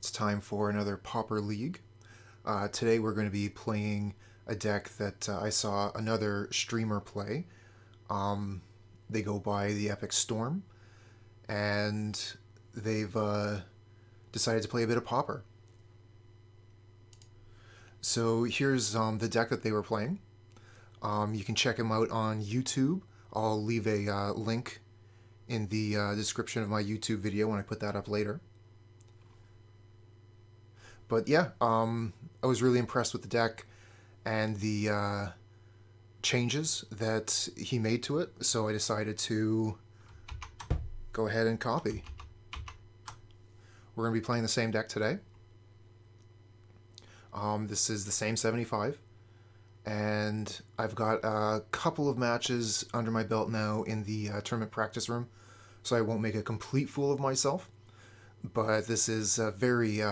It's time for another Pauper League. Today we're going to be playing a deck that I saw another streamer play. They go by the Epic Storm, and they've decided to play a bit of Pauper. So here's the deck that they were playing. You can check them out on YouTube. I'll leave a link in the description of my YouTube video when I put that up later. But yeah, I was really impressed with the deck and the changes that he made to it, so I decided to go ahead and copy. We're going to be playing the same deck today. This is the same 75, and I've got a couple of matches under my belt now in the tournament practice room, so I won't make a complete fool of myself, but this is a very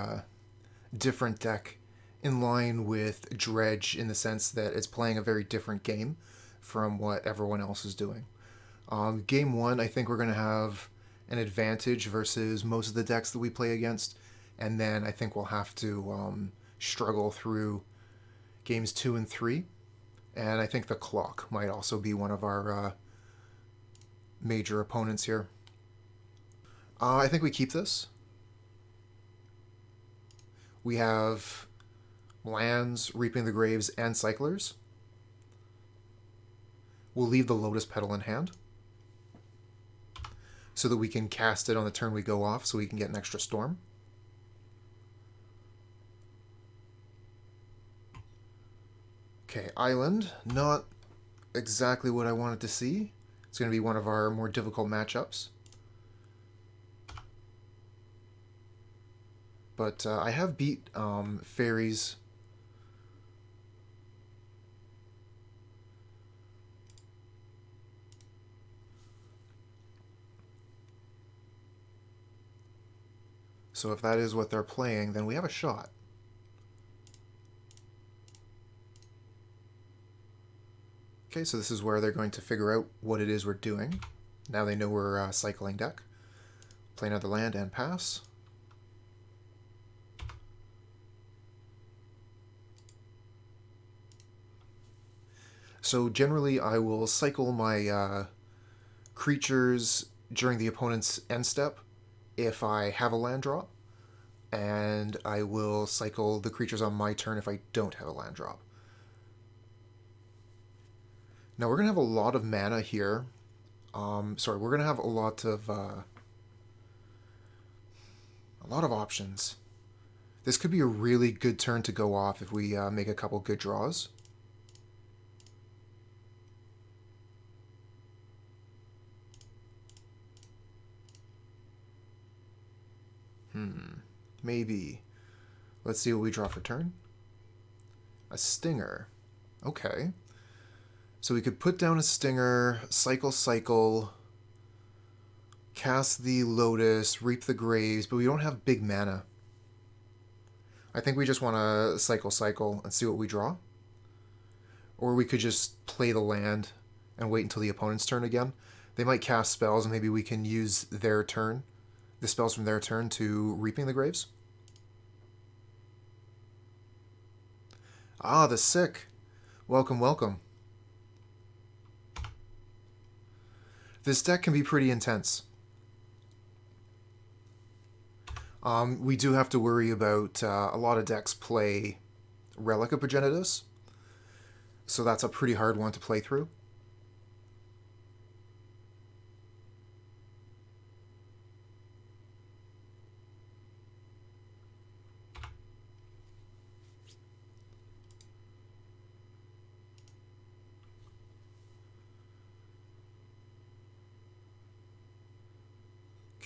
different deck in line with Dredge in the sense that it's playing a very different game from what everyone else is doing. Game 1, I think we're going to have an advantage versus most of the decks that we play against, and then I think we'll have to struggle through games 2 and 3, and I think the clock might also be one of our major opponents here. I think we keep this. We have lands, Reaping the Graves, and Cyclers. We'll leave the Lotus Petal in hand so that we can cast it on the turn we go off so we can get an extra storm. Okay, Island. Not exactly what I wanted to see. It's going to be one of our more difficult matchups. But I have beat fairies. So if that is what they're playing, then we have a shot. Okay, so this is where they're going to figure out what it is we're doing. Now they know we're cycling deck. Play another land and pass. So generally I will cycle my creatures during the opponent's end step if I have a land drop, and I will cycle the creatures on my turn if I don't have a land drop. Now we're going to have a lot of mana here. We're going to have a lot of options. This could be a really good turn to go off if we make a couple good draws. Maybe. Let's see what we draw for turn. A Stinger. Okay. So we could put down a Stinger, cycle, cast the Lotus, Reap the Graves, but we don't have big mana. I think we just want to cycle and see what we draw. Or we could just play the land and wait until the opponent's turn again. They might cast spells, and maybe we can use their turn, the spells from their turn, to Reaping the Graves. Ah, the Sick. Welcome, welcome. This deck can be pretty intense. We do have to worry about a lot of decks play Relic of Progenitus, so that's a pretty hard one to play through.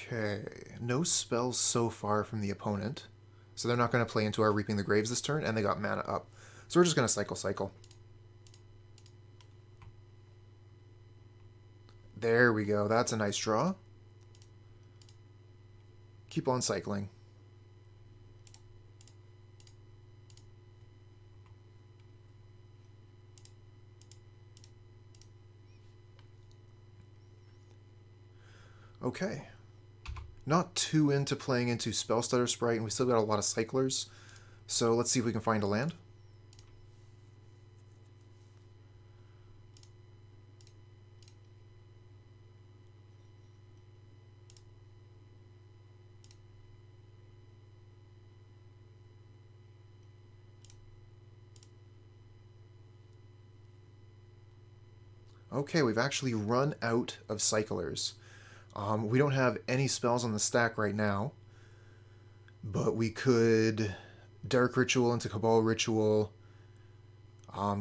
Okay, no spells so far from the opponent, so they're not going to play into our Reaping the Graves this turn, and they got mana up. So we're just going to cycle. There we go, that's a nice draw. Keep on cycling. Okay. Not too into playing into Spell Stutter Sprite, and we still got a lot of cyclers. So let's see if we can find a land. Okay, we've actually run out of cyclers. We don't have any spells on the stack right now, but we could Dark Ritual into Cabal Ritual,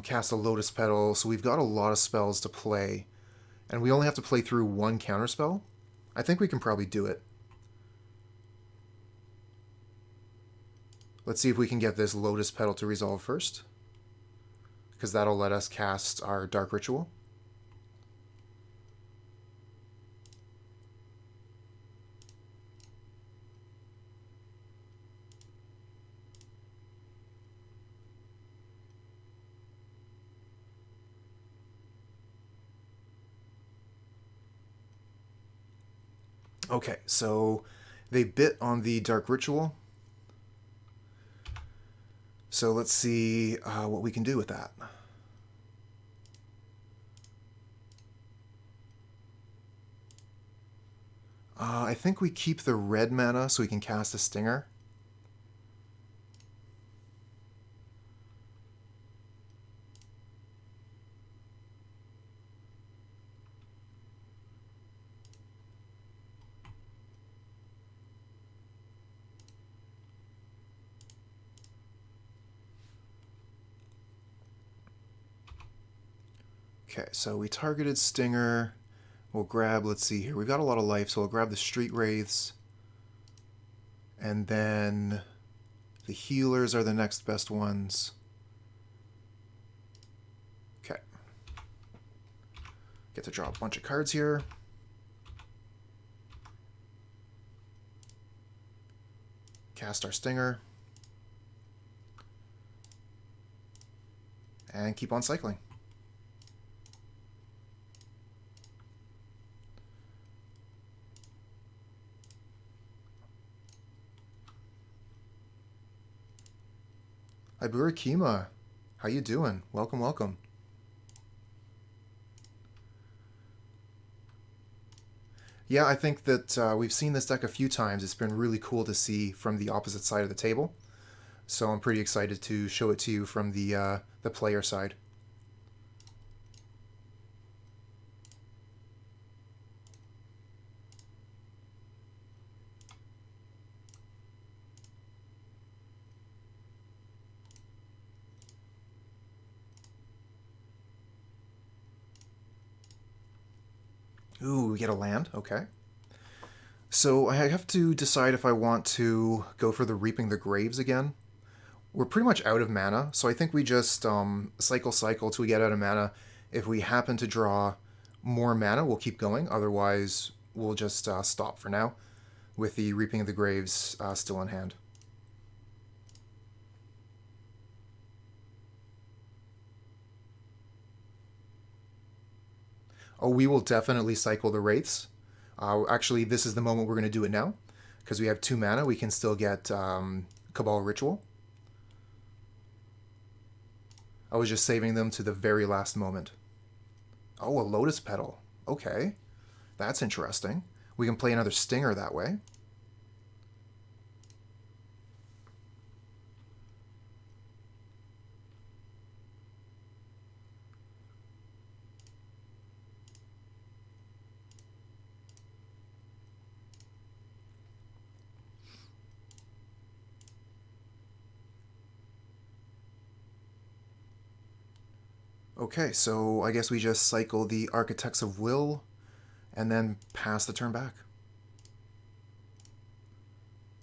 cast a Lotus Petal, so we've got a lot of spells to play, and we only have to play through one counterspell. I think we can probably do it. Let's see if we can get this Lotus Petal to resolve first, because that'll let us cast our Dark Ritual. Okay, so they bit on the Dark Ritual. So let's see what we can do with that. I think we keep the red mana so we can cast a Stinger. Okay, so we targeted Stinger. We'll grab, let's see here, we've got a lot of life, so we'll grab the Street Wraiths. And then the healers are the next best ones. Okay. Get to draw a bunch of cards here. Cast our Stinger. And keep on cycling. Iburakima, how you doing? Welcome, welcome. Yeah, I think that we've seen this deck a few times. It's been really cool to see from the opposite side of the table. So I'm pretty excited to show it to you from the player side. Ooh, we get a land. Okay. So I have to decide if I want to go for the Reaping the Graves again. We're pretty much out of mana, so I think we just cycle till we get out of mana. If we happen to draw more mana, we'll keep going. Otherwise, we'll just stop for now with the Reaping of the Graves still in hand. Oh, we will definitely cycle the Wraiths. Actually, this is the moment we're going to do it now. Because we have 2 mana, we can still get Cabal Ritual. I was just saving them to the very last moment. Oh, a Lotus Petal. Okay. That's interesting. We can play another Stinger that way. Okay, so I guess we just cycle the Architects of Will and then pass the turn back.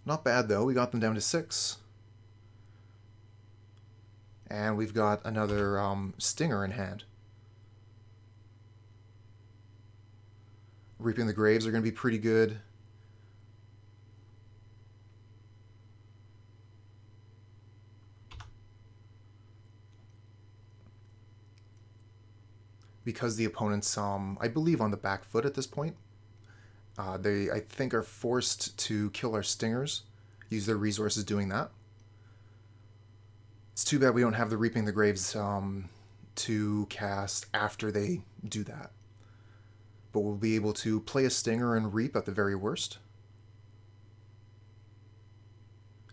Not bad though, we got them down to 6. And we've got another Stinger in hand. Reaping the Graves are going to be pretty good. Because the opponent's, I believe, on the back foot at this point. They, I think, are forced to kill our stingers, use their resources doing that. It's too bad we don't have the Reaping the Graves to cast after they do that. But we'll be able to play a Stinger and Reap at the very worst.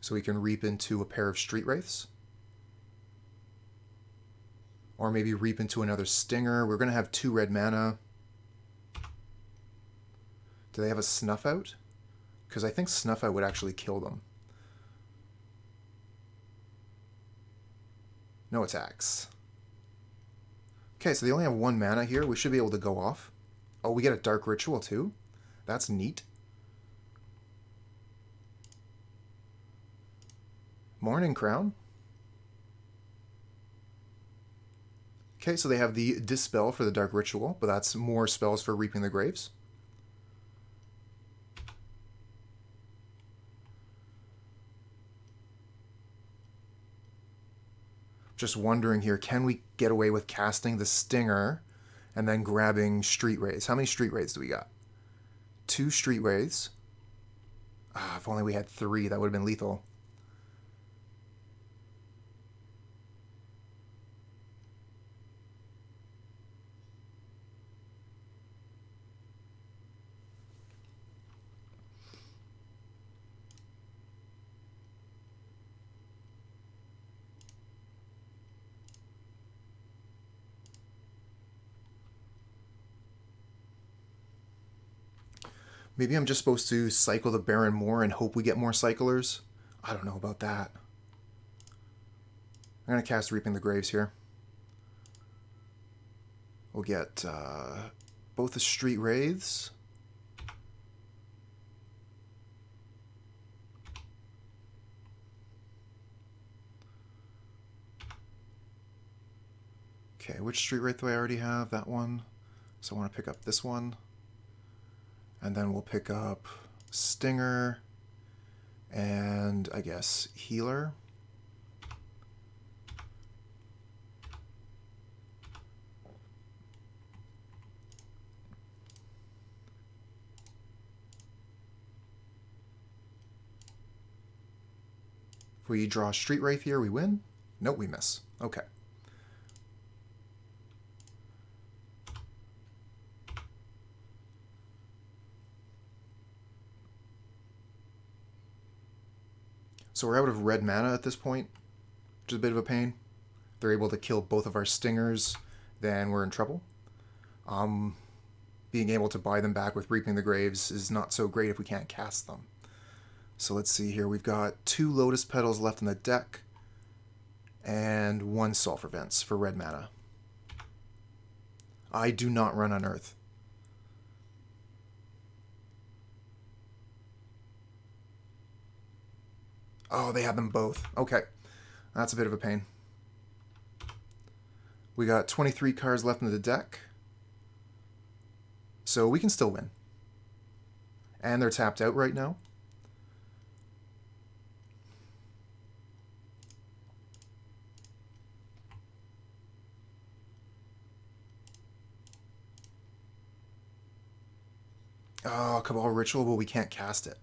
So we can Reap into a pair of Street Wraiths. Or maybe Reap into another Stinger. We're going to have 2 red mana. Do they have a Snuff Out? Because I think Snuff Out would actually kill them. No attacks. Okay, so they only have 1 mana here. We should be able to go off. Oh, we get a Dark Ritual too? That's neat. Morning Crown. Okay, so they have the Dispel for the Dark Ritual, but that's more spells for Reaping the Graves. Just wondering here, can we get away with casting the Stinger and then grabbing Street Wraiths? How many Street Wraiths do we got? 2 Street Wraiths. Ah, if only we had 3, that would have been lethal. Maybe I'm just supposed to cycle the Barren Moor and hope we get more cyclers? I don't know about that. I'm going to cast Reaping the Graves here. We'll get both the Street Wraiths. Okay, which Street Wraith do I already have? That one. So I want to pick up this one. And then we'll pick up Stinger and, I guess, Healer. If we draw Street Wraith here, we win? Nope, we miss. Okay. So we're out of red mana at this point, which is a bit of a pain. If they're able to kill both of our Stingers, then we're in trouble. Being able to buy them back with Reaping the Graves is not so great if we can't cast them. So let's see here. We've got 2 Lotus Petals left in the deck, and 1 Sulfur Vents for red mana. I do not run Unearth. Oh, they have them both. Okay. That's a bit of a pain. We got 23 cards left in the deck. So we can still win. And they're tapped out right now. Oh, Cabal Ritual, but we can't cast it.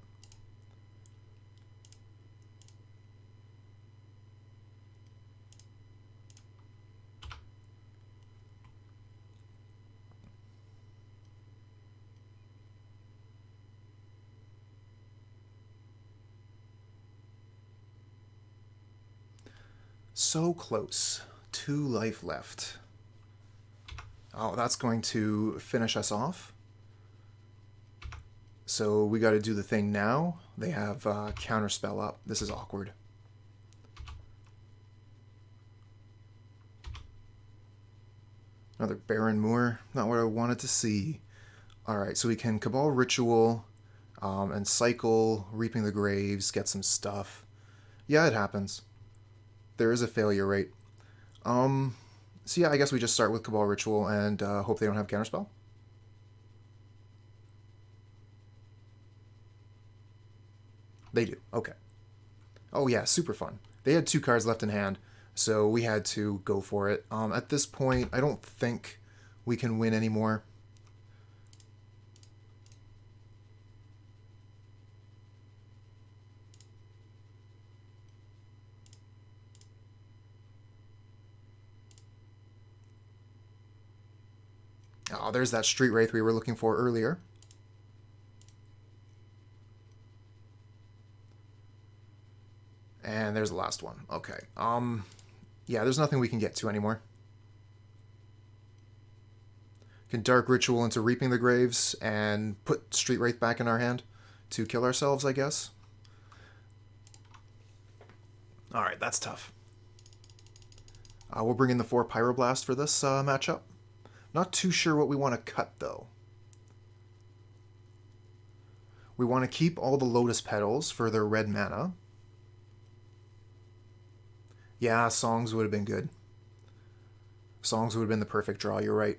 So close. 2 life left. Oh, that's going to finish us off. So we got to do the thing now. They have Counterspell up. This is awkward. Another Barren Moor. Not what I wanted to see. Alright, so we can Cabal Ritual and cycle Reaping the Graves, get some stuff. Yeah, it happens. There is a failure rate. So yeah, I guess we just start with Cabal Ritual and hope they don't have Counterspell. They do. Okay. Oh yeah, super fun. They had 2 cards left in hand, so we had to go for it. At this point, I don't think we can win anymore. Oh, there's that Street Wraith we were looking for earlier. And there's the last one. Okay. Yeah, there's nothing we can get to anymore. Can Dark Ritual into Reaping the Graves and put Street Wraith back in our hand to kill ourselves, I guess. Alright, that's tough. We'll bring in the 4 Pyroblast for this matchup. Not too sure what we want to cut, though. We want to keep all the Lotus Petals for their red mana. Yeah, Songs would have been good. Songs would have been the perfect draw, you're right.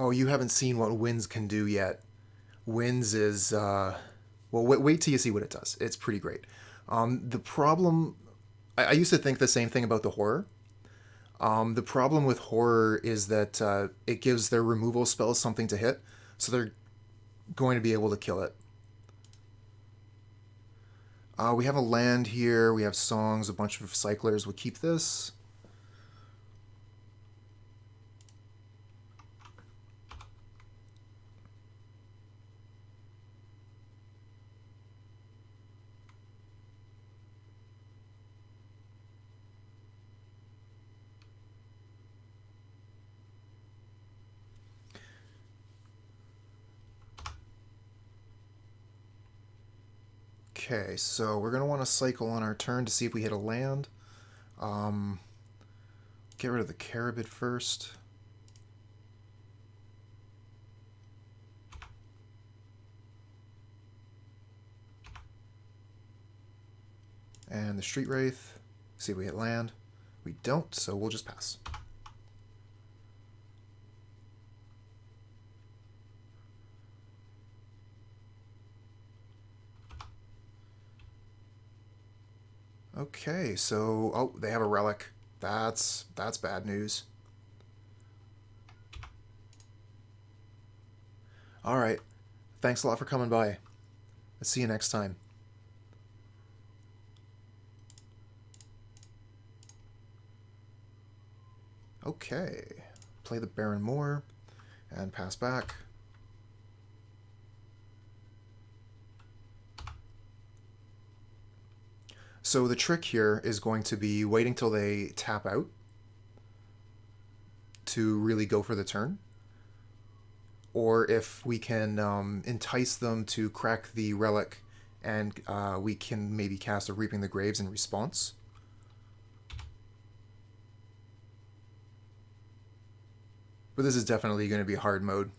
Oh, you haven't seen what Winds can do yet. Winds is, well, wait till you see what it does. It's pretty great. The problem, I used to think the same thing about the Horror. The problem with Horror is that it gives their removal spells something to hit, so they're going to be able to kill it. We have a land here, we have Songs, a bunch of Cyclers. We'll keep this. Okay, so we're going to want to cycle on our turn to see if we hit a land. Get rid of the Carabid first. And the Street Wraith. See if we hit land. We don't, so we'll just pass. Okay, so oh, they have a relic. That's bad news. All right. Thanks a lot for coming by. Let's see you next time. Okay. Play the Barren Moor and pass back. So the trick here is going to be waiting till they tap out to really go for the turn. Or if we can entice them to crack the relic and we can maybe cast a Reaping the Graves in response. But this is definitely going to be hard mode.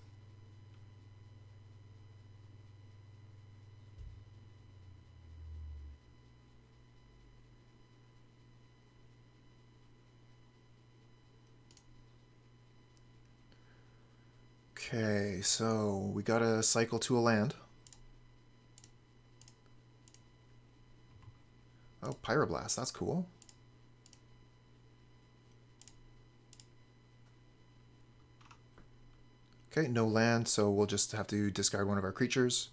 Okay, so we gotta cycle to a land. Oh, Pyroblast, that's cool. Okay, no land, so we'll just have to discard one of our creatures.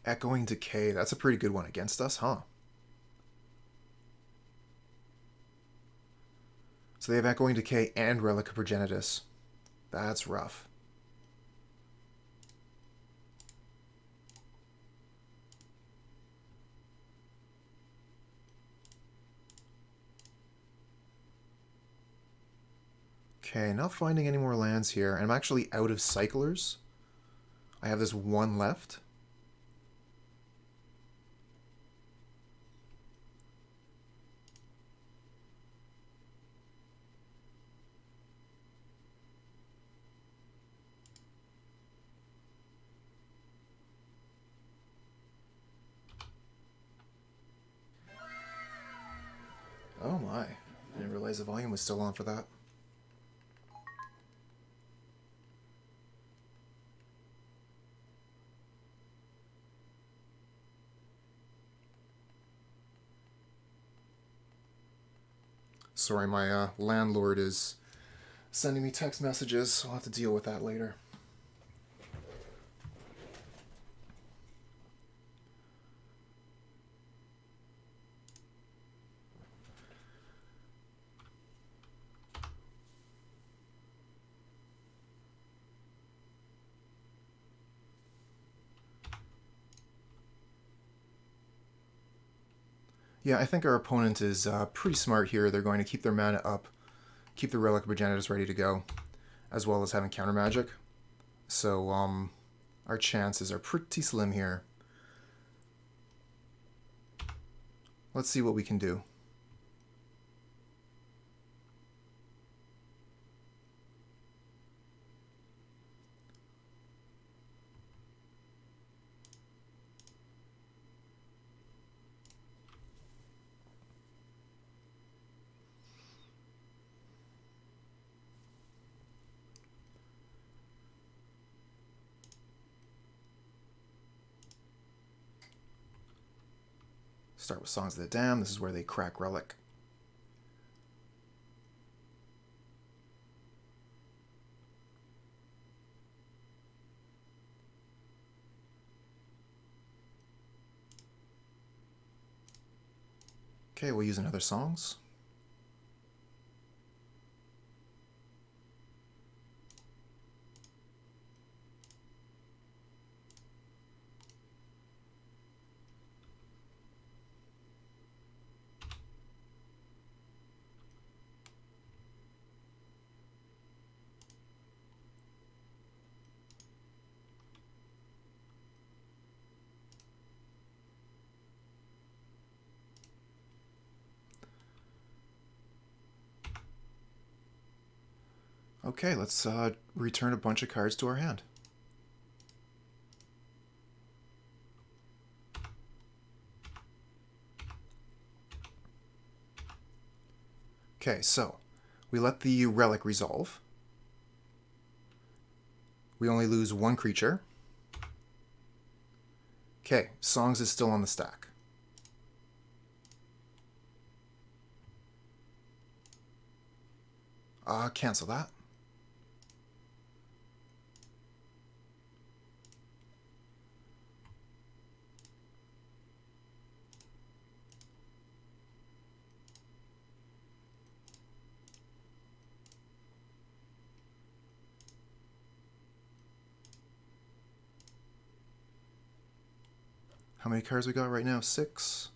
Echoing Decay, that's a pretty good one against us, huh? So they have Echoing Decay and Relic of Progenitus. That's rough. Okay, not finding any more lands here. And I'm actually out of cyclers. I have this one left. Oh my, I didn't realize the volume was still on for that. Sorry, my landlord is sending me text messages, so I'll have to deal with that later. Yeah, I think our opponent is pretty smart here. They're going to keep their mana up, keep the Relic of Progenitus ready to go, as well as having counter magic. So our chances are pretty slim here. Let's see what we can do. Start with Songs of the Damned. This is where they crack Relic. Okay, we'll use another Songs. Okay, let's return a bunch of cards to our hand. Okay, so we let the Relic resolve. We only lose one creature. Okay, Songs is still on the stack. Cancel that. How many cards we got right now? 6.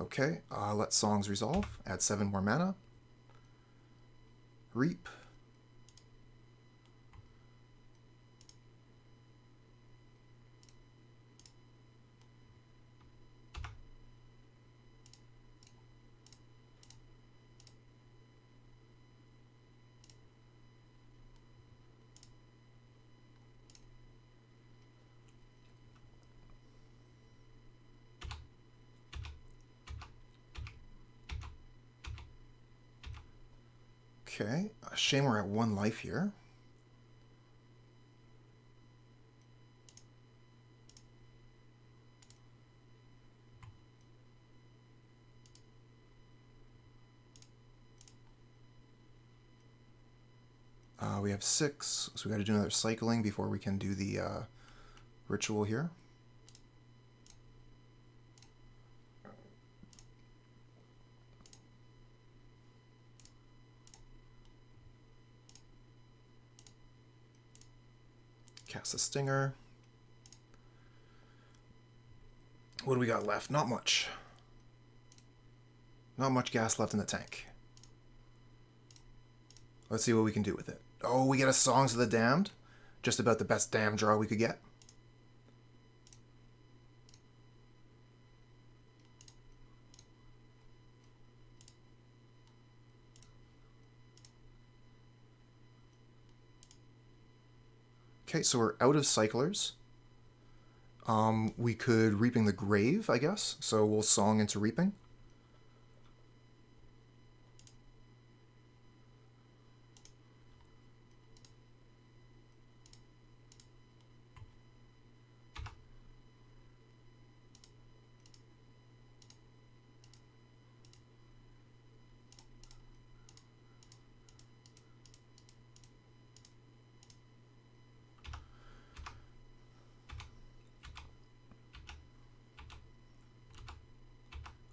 Okay, let Songs resolve. Add 7 more mana. Reap. Okay, shame we're at 1 life here. We have 6, so we got to do another cycling before we can do the ritual here. Cast the Stinger. What do we got left? Not much. Not much gas left in the tank. Let's see what we can do with it. Oh, we get a Songs of the Damned. Just about the best damn draw we could get. Okay, so we're out of cyclers. We could Reaping the Grave, I guess. So we'll Song into Reaping.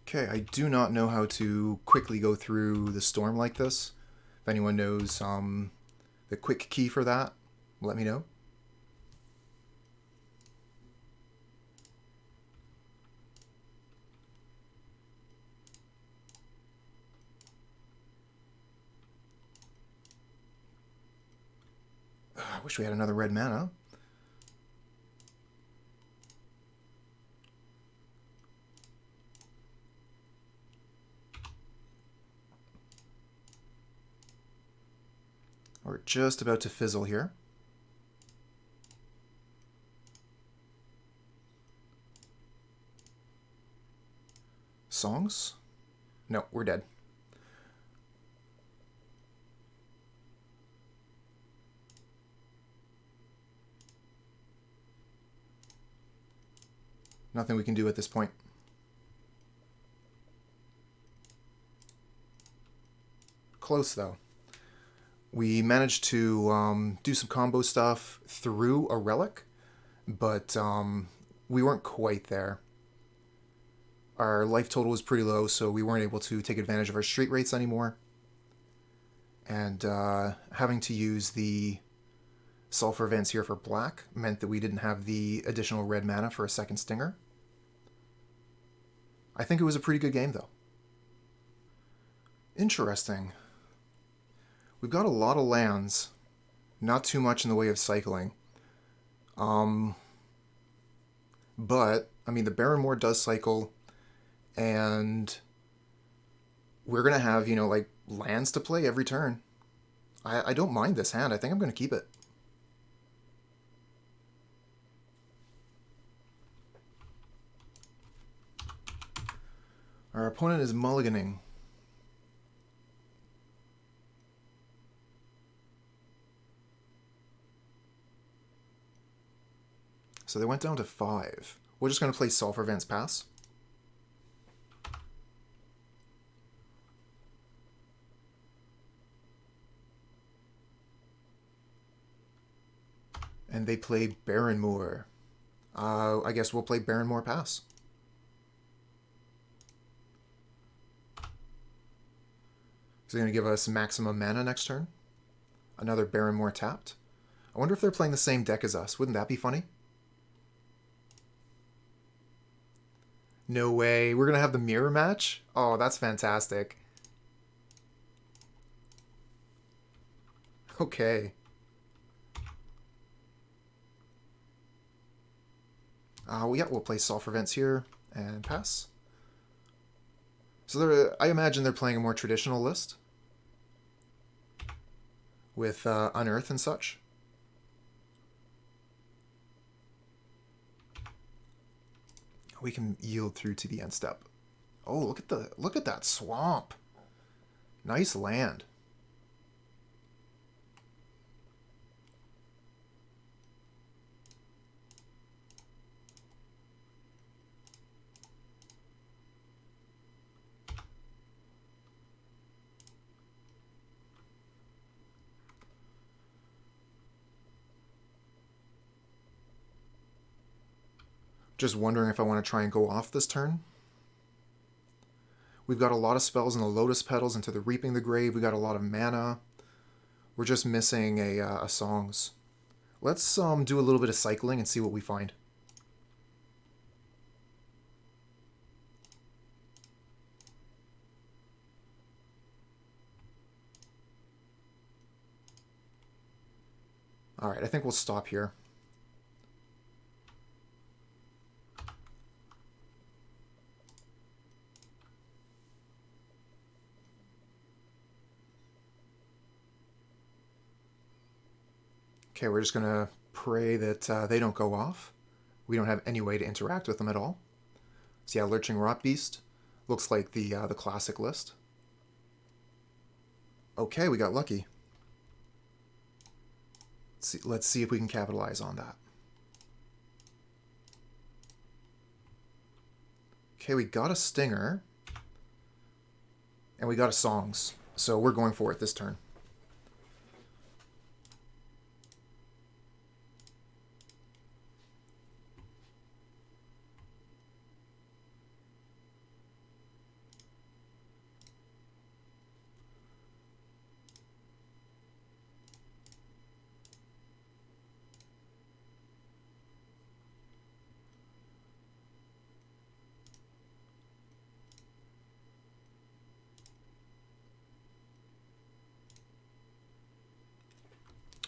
Okay, I do not know how to quickly go through the storm like this. If anyone knows the quick key for that, let me know. I wish we had another red mana. We're just about to fizzle here. Songs? No, we're dead. Nothing we can do at this point. Close, though. We managed to do some combo stuff through a relic, but we weren't quite there. Our life total was pretty low, so we weren't able to take advantage of our Street Wraiths anymore. And having to use the Sulfur Vents here for black meant that we didn't have the additional red mana for a second Stinger. I think it was a pretty good game, though. Interesting. We've got a lot of lands, not too much in the way of cycling. But, I mean, the Barren Moor does cycle, and we're going to have, you know, like, lands to play every turn. I don't mind this hand. I think I'm going to keep it. Our opponent is mulliganing. So they went down to 5. We're just going to play Sulfur Vents pass. And they play Barren Moor. I guess we'll play Barren Moor pass. So they're going to give us maximum mana next turn. Another Barren Moor tapped. I wonder if they're playing the same deck as us. Wouldn't that be funny? No way. We're going to have the mirror match? Oh, that's fantastic. Okay. Yeah, we'll play Sulfur Vents here and pass. So I imagine they're playing a more traditional list with Unearth and such. We can yield through to the end step. Oh, look at that swamp. Nice land. Just wondering if I want to try and go off this turn. We've got a lot of spells in the Lotus Petals into the Reaping the Grave. We got a lot of mana. We're just missing a Songs. Let's do a little bit of cycling and see what we find. Alright, I think we'll stop here. Okay, we're just going to pray that they don't go off. We don't have any way to interact with them at all. So yeah, Lurching Rot Beast. Looks like the classic list. Okay, we got lucky. Let's see if we can capitalize on that. Okay, we got a Stinger. And we got a Songs. So we're going for it this turn.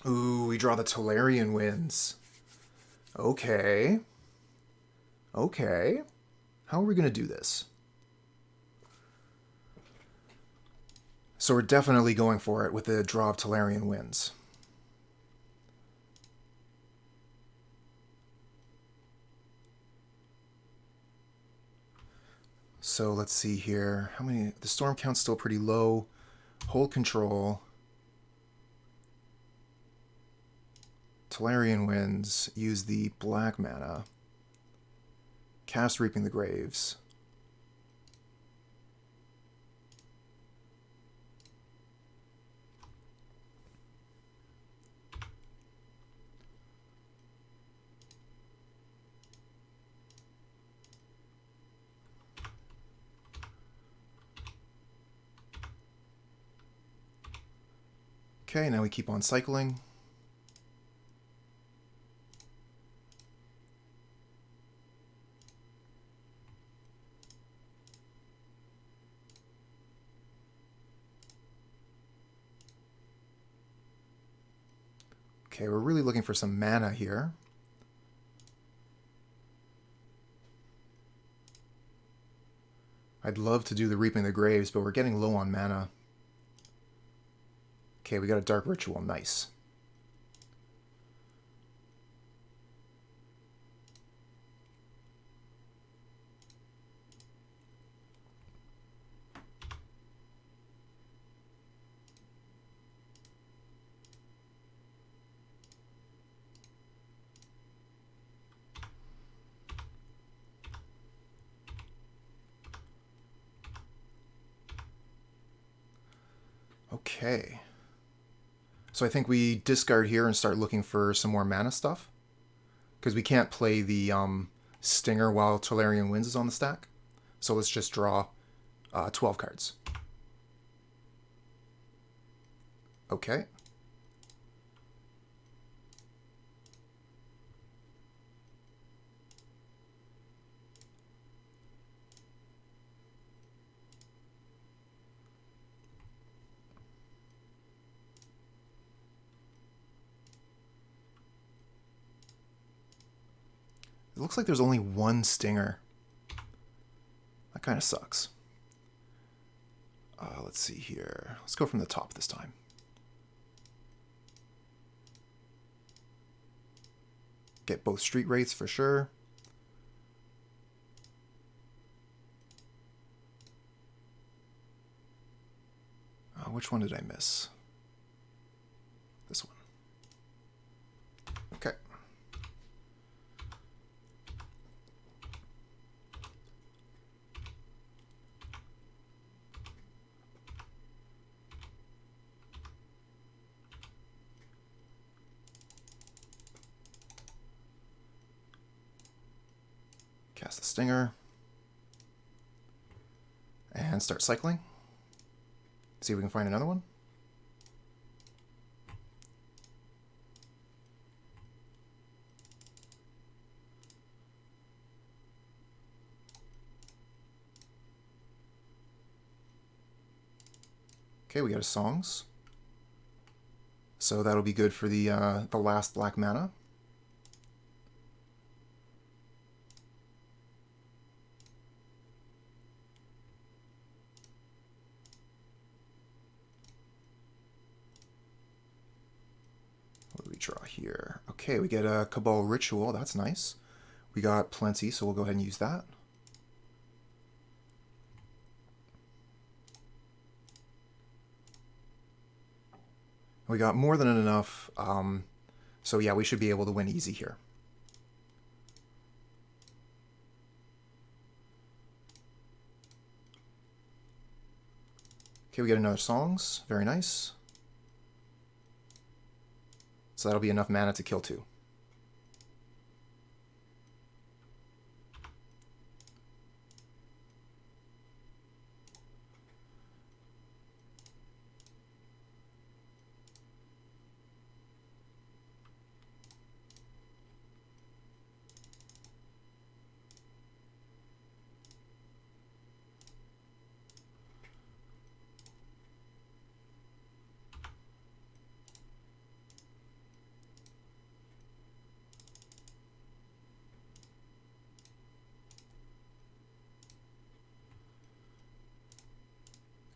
Ooh, we draw the Tolarian Winds. Okay. Okay. How are we going to do this? So we're definitely going for it with the draw of Tolarian Winds. So let's see here. How many? The storm count's still pretty low. Hold control. Tolarian Winds. Use the black mana. Cast Reaping the Graves. Okay, now we keep on cycling. Okay, we're really looking for some mana here. I'd love to do the Reaping the Graves, but we're getting low on mana. Okay, we got a Dark Ritual. Nice. Okay. So I think we discard here and start looking for some more mana stuff. Because we can't play the Stinger while Tolarian Winds is on the stack. So let's just draw 12 cards. Okay. It looks like there's only one Stinger. That kind of sucks. Let's see here. Let's go from the top this time. Get both Street Wraiths for sure. Which one did I miss? This one. Okay. Cast the Stinger. And start cycling. See if we can find another one. Okay, we got a Songs. So that'll be good for the last black mana. What do we draw here? Okay, we get a Cabal Ritual. That's nice. We got plenty, so we'll go ahead and use that. We got more than enough, so yeah, we should be able to win easy here. Okay, we get another Songs. Very nice. So that'll be enough mana to kill 2.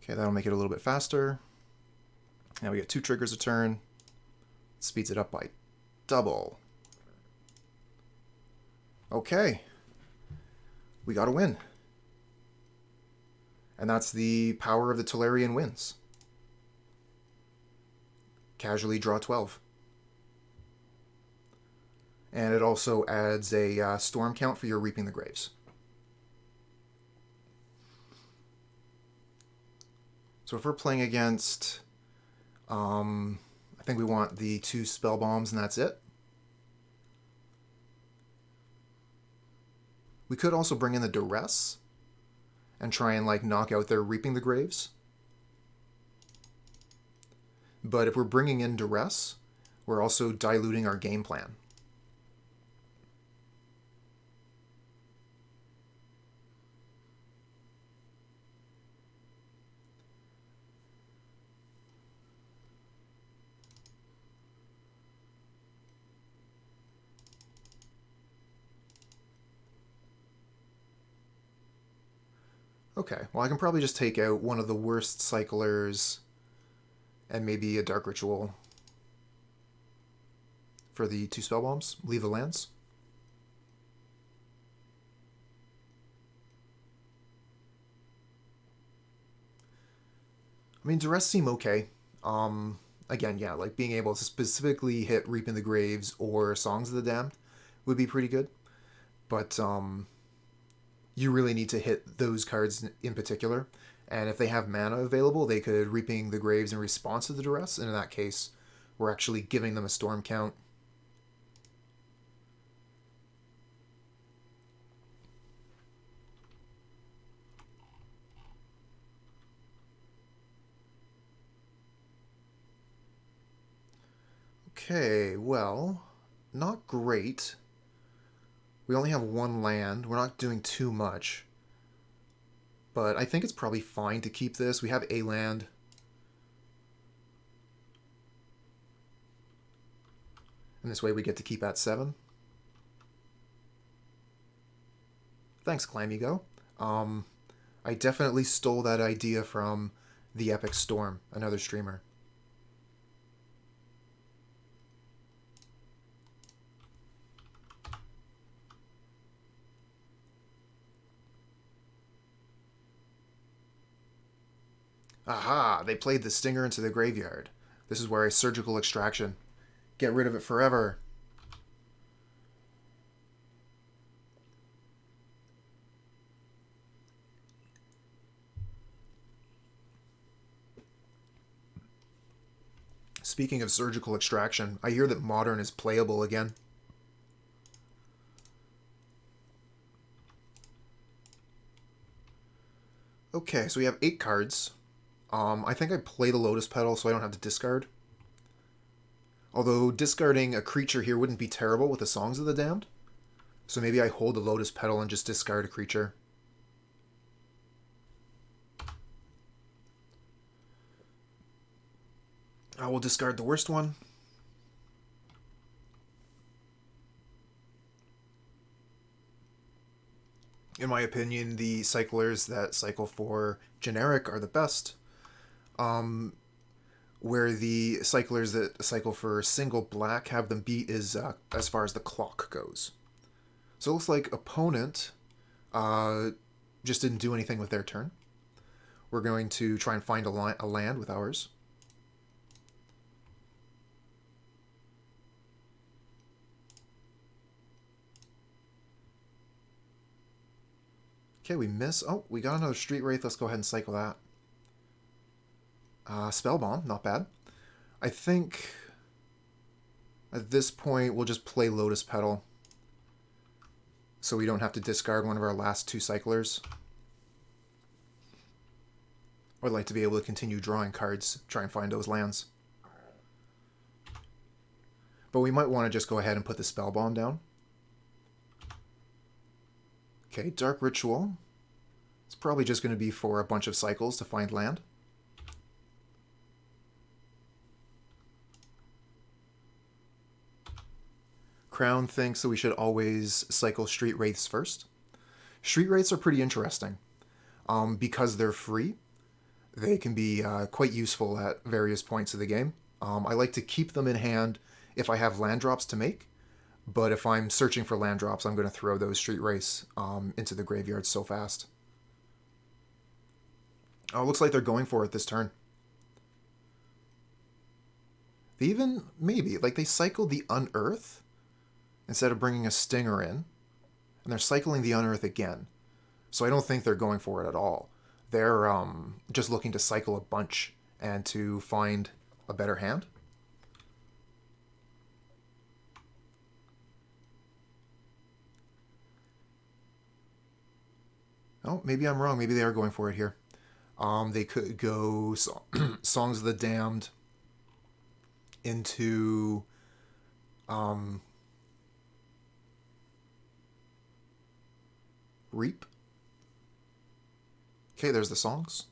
Okay, that'll make it a little bit faster. Now we get 2 triggers a turn. Speeds it up by double. Okay. We got a win. And that's the power of the Tolarian Winds. Casually draw 12. And it also adds a storm count for your Reaping the Graves. So if we're playing against, I think we want the 2 Spellbombs and that's it. We could also bring in the Duress and try and like knock out their Reaping the Graves. But if we're bringing in Duress, we're also diluting our game plan. Okay, well I can probably just take out one of the worst cyclers and maybe a Dark Ritual for the 2 Spellbombs. Leave the lands. I mean, Duress seem okay. Again, yeah, like being able to specifically hit Reaping the Graves or Songs of the Damned would be pretty good. But, you really need to hit those cards in particular. And if they have mana available, they could Reaping the Graves in response to the Duress. And in that case, we're actually giving them a storm count. Okay, well, not great. We only have 1 land. We're not doing too much. But I think it's probably fine to keep this. We have a land. And this way we get to keep at 7. Thanks, Climego. I definitely stole that idea from the Epic Storm, another streamer. Aha! They played the Stinger into the graveyard. This is where a surgical extraction. Get rid of it forever. Speaking of surgical extraction, I hear that Modern is playable again. Okay, so we have 8 cards. I think I play the Lotus Petal so I don't have to discard. Although discarding a creature here wouldn't be terrible with the Songs of the Damned. So maybe I hold the Lotus Petal and just discard a creature. I will discard the worst one. In my opinion, the cyclers that cycle for generic are the best. Where the cyclers that cycle for single black have them beat is as far as the clock goes. So it looks like opponent just didn't do anything with their turn. We're going to try and find a land with ours. Okay, we miss. Oh, we got another Street Wraith. Let's go ahead and cycle that. Spellbomb, not bad. I think at this point we'll just play Lotus Petal so we don't have to discard one of our last two cyclers. I'd like to be able to continue drawing cards, try and find those lands. But we might want to just go ahead and put the Spellbomb down. Okay, Dark Ritual. It's probably just going to be for a bunch of cycles to find land. Crown thinks that we should always cycle Street Wraiths first. Street Wraiths are pretty interesting. Because they're free, they can be quite useful at various points of the game. I like to keep them in hand if I have land drops to make. But if I'm searching for land drops, I'm going to throw those Street Wraiths into the graveyard so fast. Oh, looks like they're going for it this turn. They even, maybe, like they cycled the Unearth instead of bringing a Stinger in. And they're cycling the Unearth again. So I don't think they're going for it at all. They're just looking to cycle a bunch and to find a better hand. Oh, maybe I'm wrong. Maybe they are going for it here. They could go Songs of the Damned into Reap. Okay, there's the songs.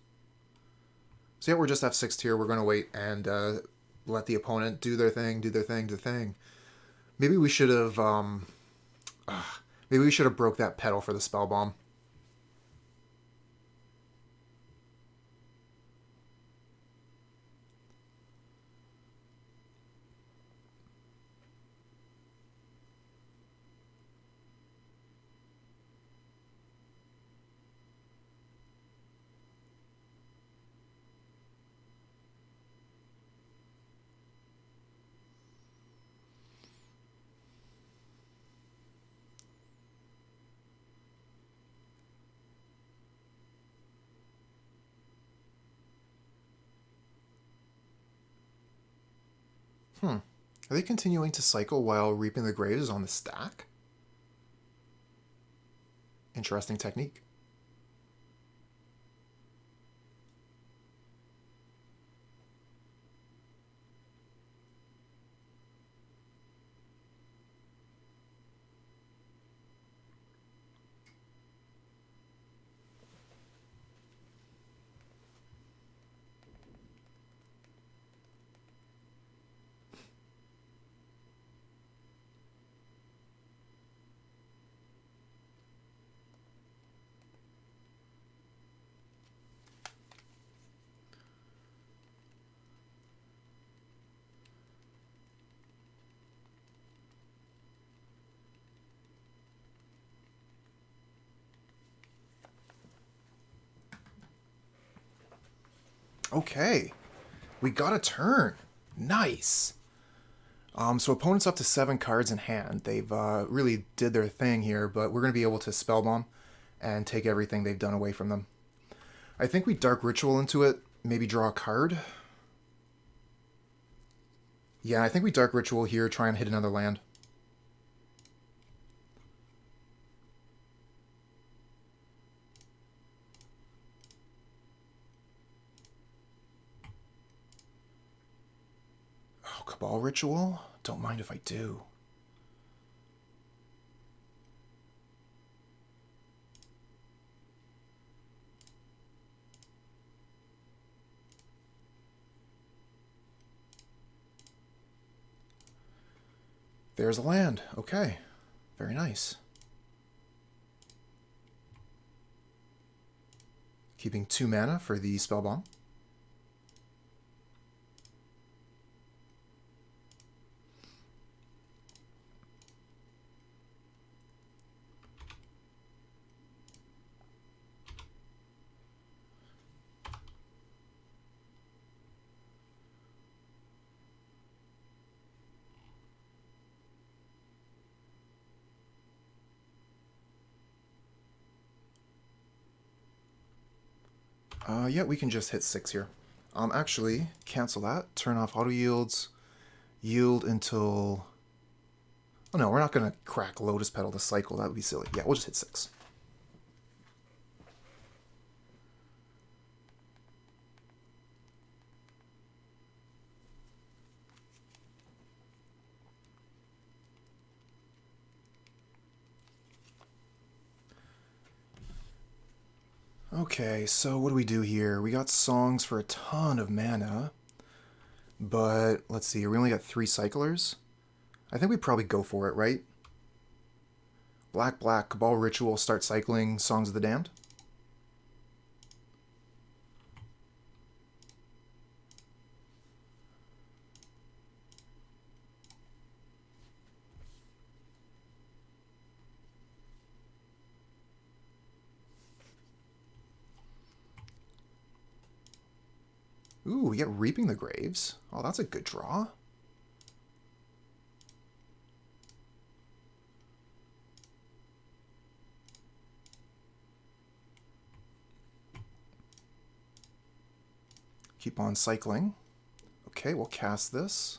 So yeah, we're just F6 here. We're going to wait and let the opponent do their thing, do their thing, do their thing. Maybe we should have broke that Petal for the Spellbomb. Are they continuing to cycle while Reaping the Graves is on the stack? Interesting technique. Okay, we got a turn. Nice. So opponent's up to 7 cards in hand. They've really did their thing here, but we're going to be able to Spellbomb and take everything they've done away from them. I think we Dark Ritual into it, maybe draw a card. Yeah, I think we Dark Ritual here, try and hit another land. Oh, Cabal Ritual? Don't mind if I do. There's a land. Okay. Very nice. Keeping 2 mana for the Spellbomb. Yeah, we can just hit 6 here. Actually, cancel that. Turn off auto yields. Yield until... Oh no, we're not going to crack Lotus Petal to cycle. That would be silly. Yeah, we'll just hit 6. Okay, so what do we do here? We got songs for a ton of mana, but let's see, we only got 3 cyclers. I think we probably go for it, right? Black, Cabal Ritual, start cycling Songs of the Damned. Ooh, we get Reaping the Graves. Oh, that's a good draw. Keep on cycling. Okay, we'll cast this.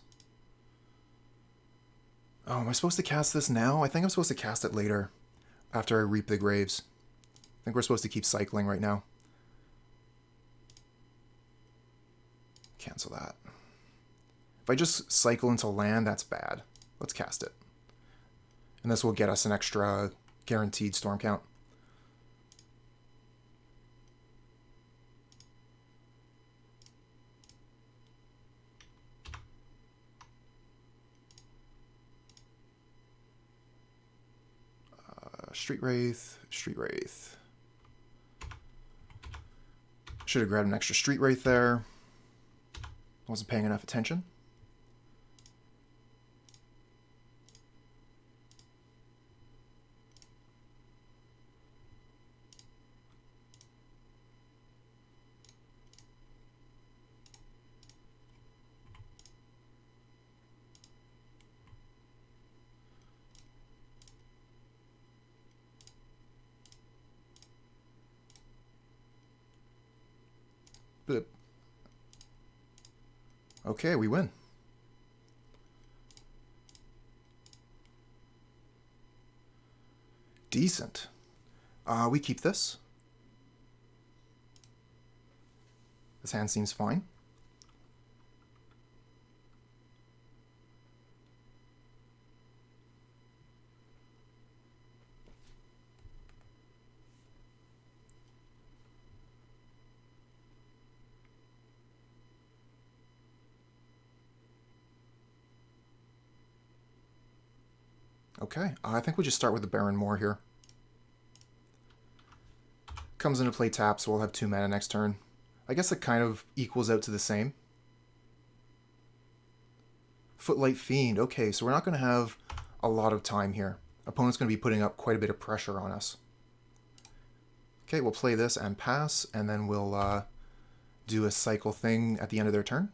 Oh, am I supposed to cast this now? I think I'm supposed to cast it later, after I Reap the Graves. I think we're supposed to keep cycling right now. Cancel that. If I just cycle into land, that's bad. Let's cast it. And this will get us an extra guaranteed storm count. Street Wraith, Street Wraith. Should have grabbed an extra Street Wraith there. Wasn't paying enough attention. But okay, we win. Decent. We keep this. This hand seems fine. Okay, I think we just start with the Barren Moor here. Comes into play tap, so we'll have 2 mana next turn. I guess it kind of equals out to the same. Footlight Fiend. Okay, so we're not going to have a lot of time here. Opponent's going to be putting up quite a bit of pressure on us. Okay, we'll play this and pass, and then we'll do a cycle thing at the end of their turn.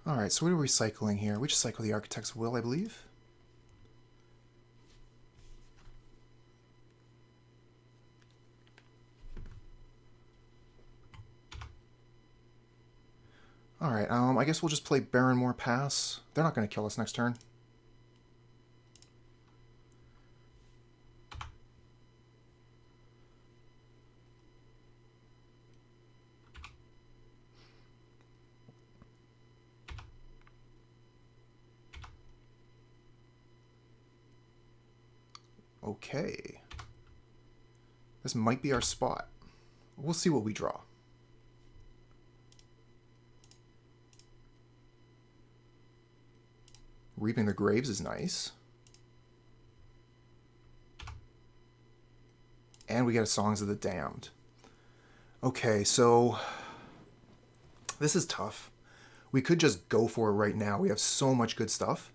Alright, so what are we cycling here? We just cycle the Architect's Will, I believe. Alright, I guess we'll just play Barren Moor Pass. They're not going to kill us next turn. Okay. This might be our spot. We'll see what we draw. Reaping the Graves is nice. And we get a Songs of the Damned. Okay, so this is tough. We could just go for it right now. We have so much good stuff.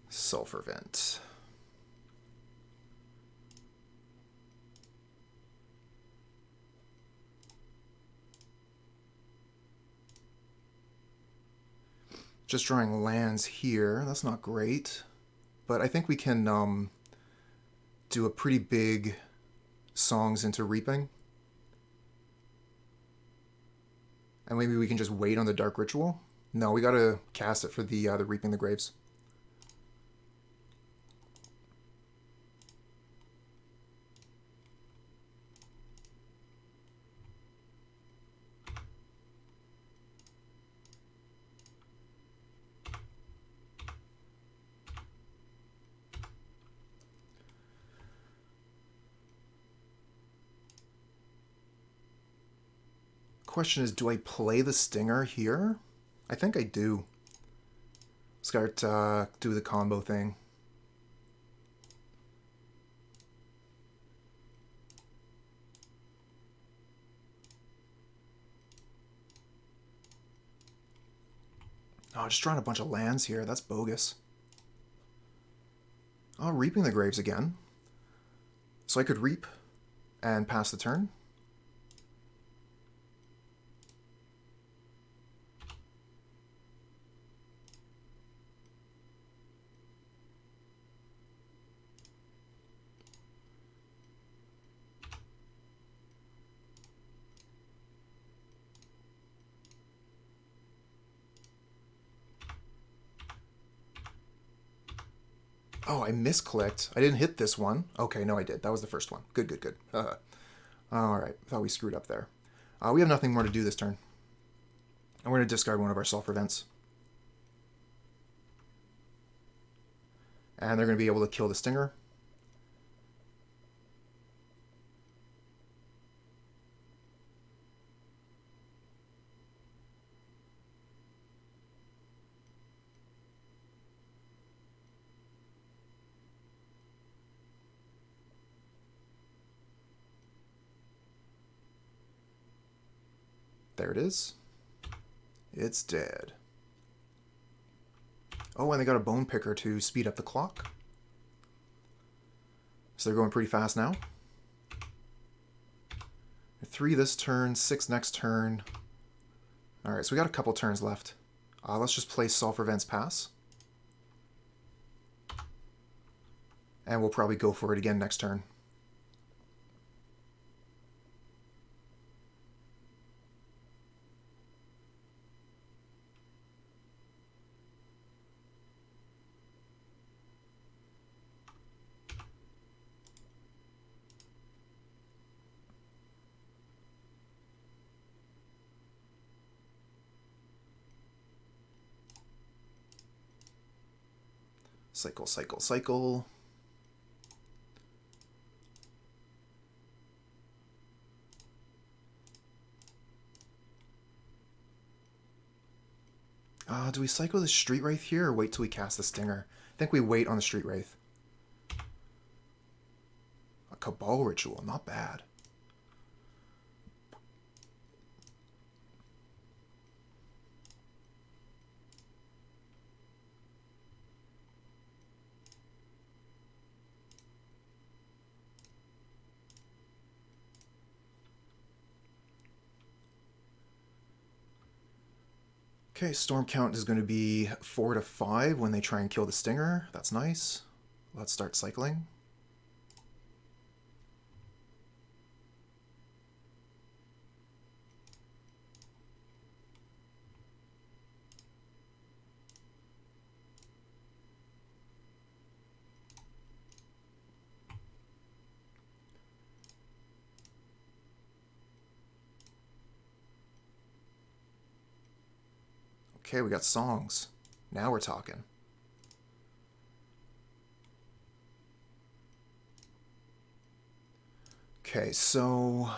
Sulfur Vent. Just drawing lands here. That's not great. But I think we can do a pretty big Songs into Reaping. And maybe we can just wait on the Dark Ritual. No, we gotta cast it for the Reaping the Graves. Question is, do I play the Stinger here? I think I do. Start do the combo thing. Oh, just drawing a bunch of lands here. That's bogus. Oh, Reaping the Graves again. So I could reap and pass the turn. Oh, I misclicked. I didn't hit this one. Okay, no, I did. That was the first one. Good, good, good. Alright, thought we screwed up there. We have nothing more to do this turn. And we're going to discard one of our Sulfur Vents. And they're going to be able to kill the Stinger. There it is. It's dead. Oh, and they got a Bone Picker to speed up the clock. So they're going pretty fast now. 3 this turn, 6 next turn. Alright, so we got a couple turns left. Let's just play Sulfur Vent's Pass. And we'll probably go for it again next turn. Cycle, cycle, cycle. Do we cycle the Street Wraith here or wait till we cast the Stinger? I think we wait on the Street Wraith. A Cabal Ritual, not bad. Okay, storm count is going to be 4 to 5 when they try and kill the Stinger. That's nice. Let's start cycling. Okay, we got songs. Now we're talking. Okay, so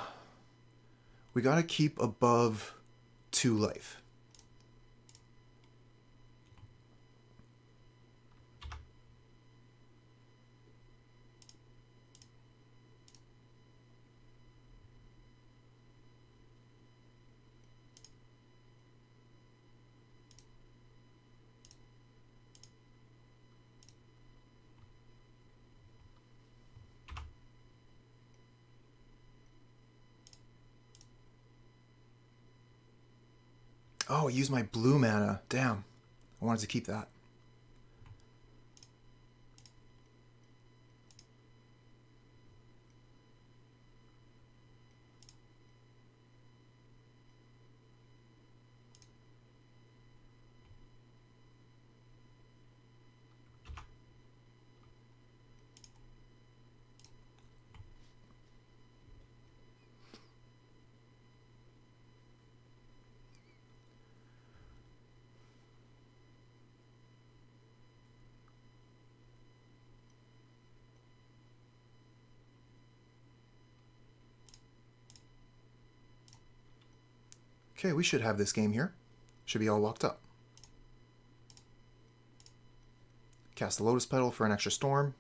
we gotta keep above 2 life. Oh, I used my blue mana. Damn. I wanted to keep that. Okay, we should have this game here. Should be all locked up. Cast the Lotus Petal for an extra storm.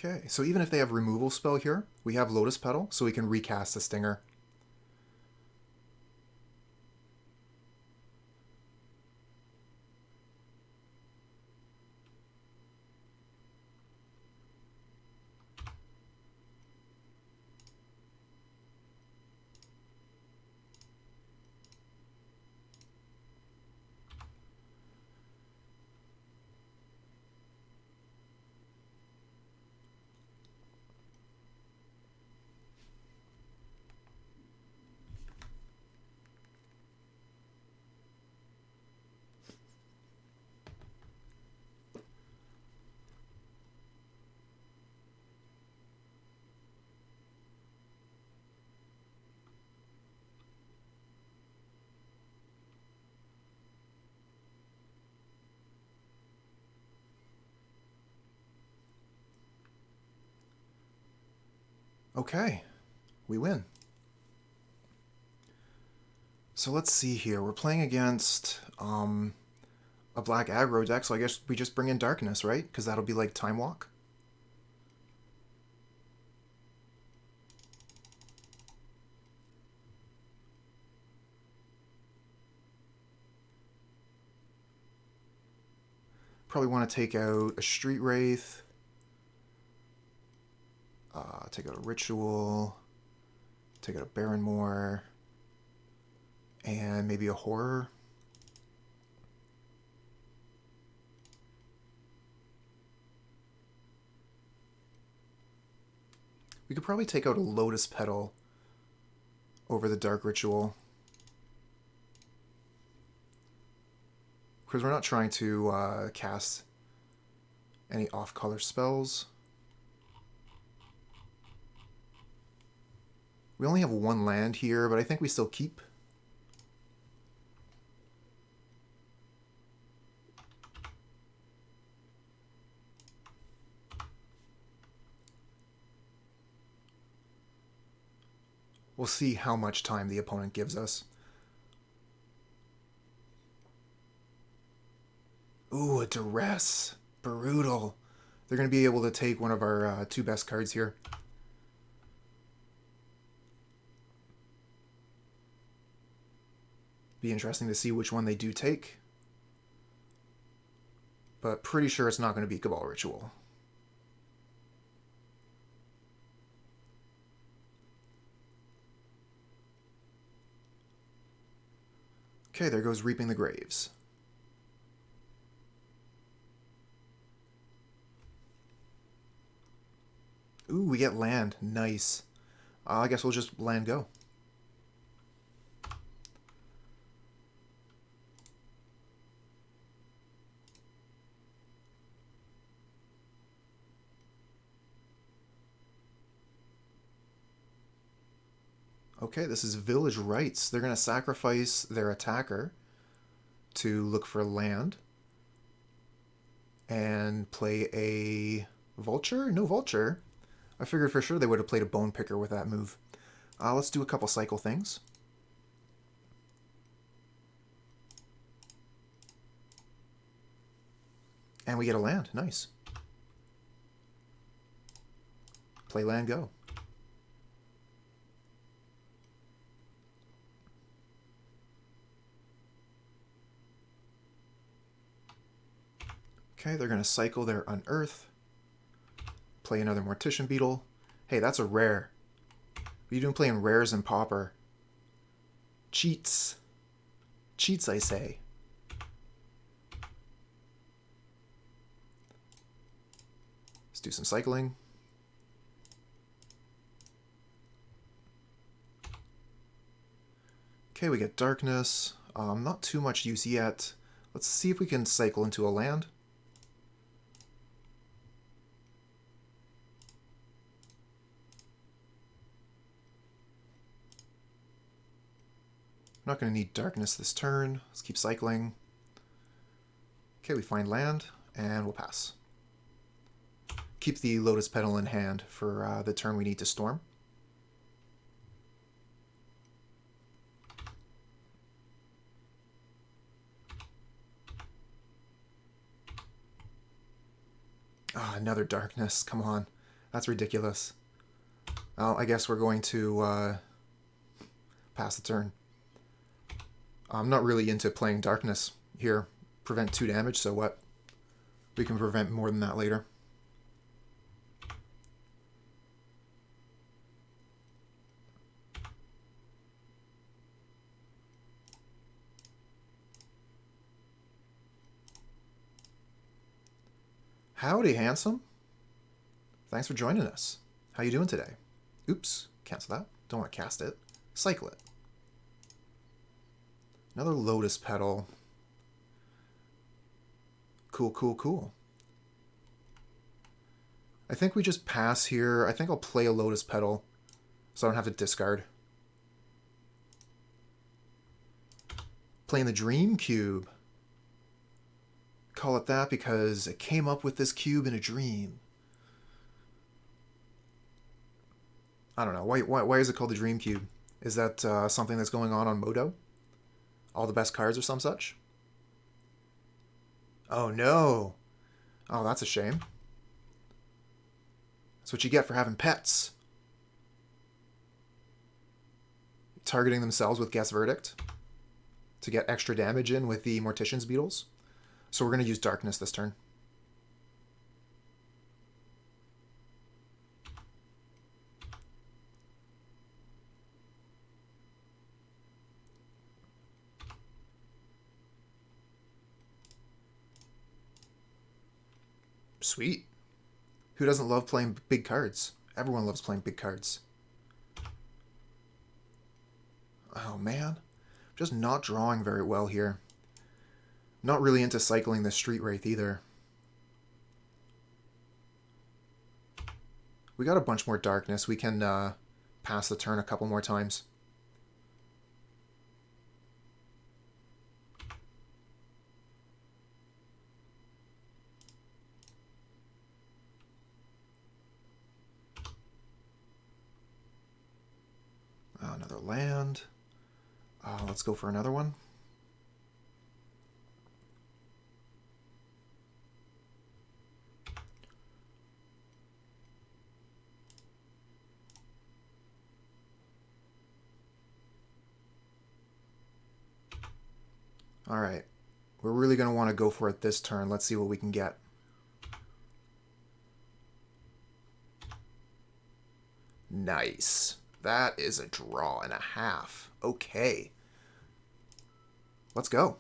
Okay, so even if they have removal spell here, we have Lotus Petal, so we can recast the Stinger. Okay, we win. So let's see here. We're playing against a black aggro deck, so I guess we just bring in Darkness, right? Because that'll be like Time Walk. Probably want to take out a Street Wraith. Take out a Ritual. Take out a Barren Moor. And maybe a Horror. We could probably take out a Lotus Petal over the Dark Ritual. Because we're not trying to cast any off-color spells. We only have 1 land here, but I think we still keep. We'll see how much time the opponent gives us. Ooh, a Duress. brutal. They're going to be able to take one of our two best cards here. Be interesting to see which one they do take. But pretty sure it's not going to be Cabal Ritual. Okay, there goes Reaping the Graves. Ooh, we get land. Nice. I guess we'll just land go. Okay, this is Village Rites. They're going to sacrifice their attacker to look for land. And play a Vulture? No Vulture. I figured for sure they would have played a Bone Picker with that move. Let's do a couple cycle things. And we get a land. Nice. Play land, go. Okay, they're going to cycle their Unearth. Play another Mortician Beetle. Hey, that's a rare. What are you doing playing rares and Pauper? Cheats. Cheats, I say. Let's do some cycling. Okay, we get Darkness. Not too much use yet. Let's see if we can cycle into a land. I'm not going to need Darkness this turn. Let's keep cycling. Okay, we find land, and we'll pass. Keep the Lotus Petal in hand for the turn we need to storm. Another Darkness. Come on. That's ridiculous. Well, I guess we're going to pass the turn. I'm not really into playing Darkness here. Prevent 2 damage, so what? We can prevent more than that later. Howdy, handsome. Thanks for joining us. How you doing today? Oops, cancel that. Don't want to cast it. Cycle it. Another Lotus Petal. Cool, cool, cool. I think we just pass here. I think I'll play a Lotus Petal so I don't have to discard. Playing the Dream Cube. Call it that because it came up with this cube in a dream. I don't know. Why is it called the Dream Cube? Is that something that's going on Modo? All the best cards or some such? Oh no. Oh, that's a shame. That's what you get for having pets. Targeting themselves with Guess Verdict to get extra damage in with the Mortician's Beetles. So we're going to use Darkness this turn. Sweet. Who doesn't love playing big cards? Everyone loves playing big cards. Oh man. Just not drawing very well here. Not really into cycling the Street Wraith either. We got a bunch more Darkness. We can pass the turn a couple more times. Another land. Let's go for another one. Alright. We're really going to want to go for it this turn. Let's see what we can get. Nice. That is a draw and a half. Okay. Let's go.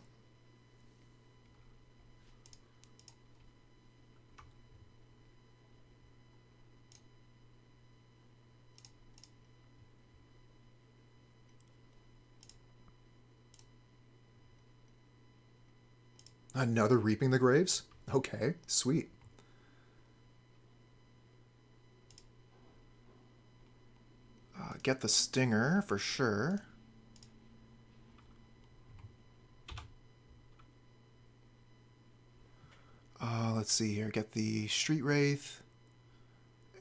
Another Reaping the Graves? Okay, sweet. Get the Stinger for sure. Let's see here. Get the Street Wraith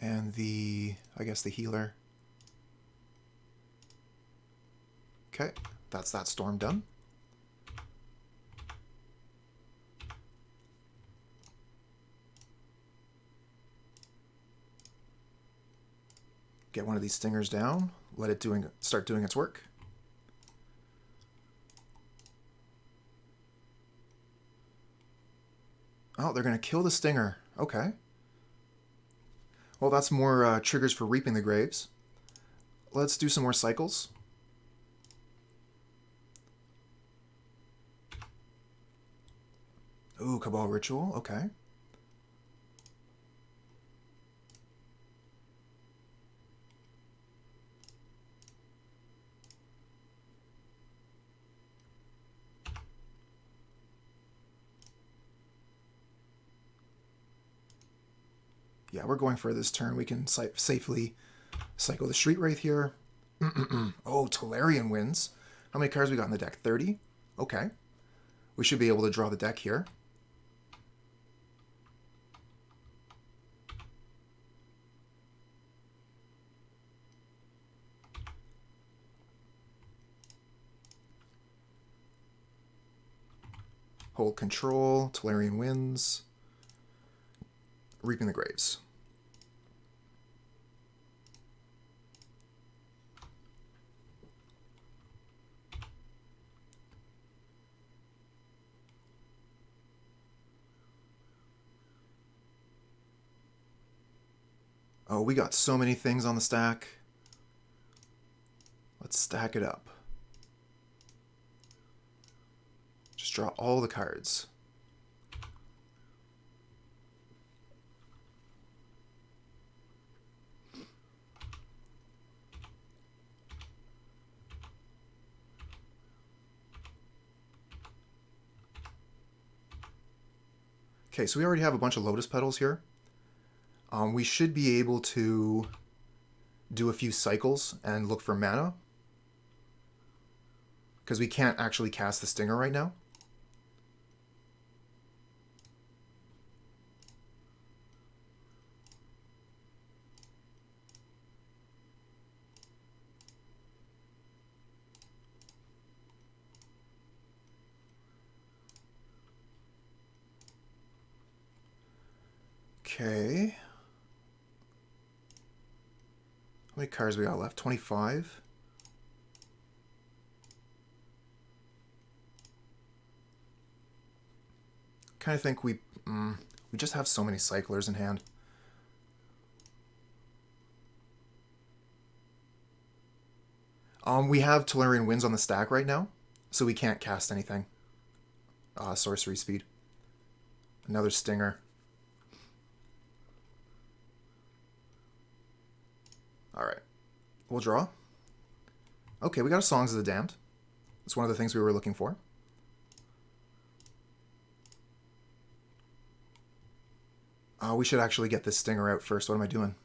and the, I guess, the Healer. Okay, that's that storm done. Get one of these stingers down, let it start doing its work. Oh, they're going to kill the stinger. Okay. Well, that's more triggers for Reaping the Graves. Let's do some more cycles. Ooh, Cabal Ritual. Okay. Yeah, we're going for this turn. We can safely cycle the Street Wraith here. Oh, Tolarian Winds. How many cards we got in the deck? 30? Okay. We should be able to draw the deck here. Hold control, Tolarian Winds, Reaping the Graves. Oh, we got so many things on the stack. Let's stack it up. Just draw all the cards. Okay, so we already have a bunch of Lotus Petals here. We should be able to do a few cycles and look for mana, because we can't actually cast the Stinger right now. Okay. How many cards we got left? 25. Kind of think we just have so many cyclers in hand. We have Tolarian Winds on the stack right now, so we can't cast anything. Sorcery speed. Another Stinger. Alright. We'll draw. Okay, we got a Songs of the Damned. That's one of the things we were looking for. We should actually get this Stinger out first. What am I doing?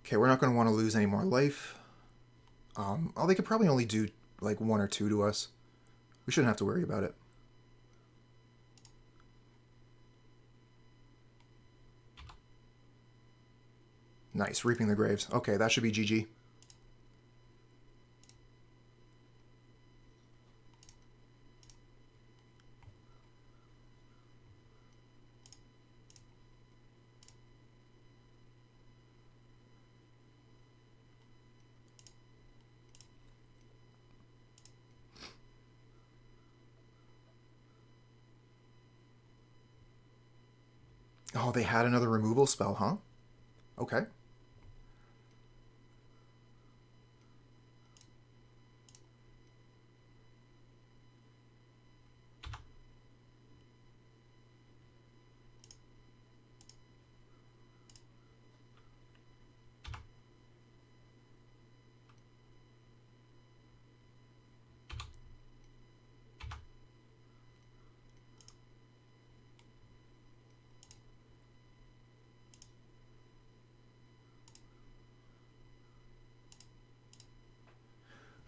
Okay, we're not going to want to lose any more life. Oh, they could probably only do like 1 or 2 to us. We shouldn't have to worry about it. Nice, Reaping the Graves. Okay, that should be GG. Oh, they had another removal spell, huh? Okay.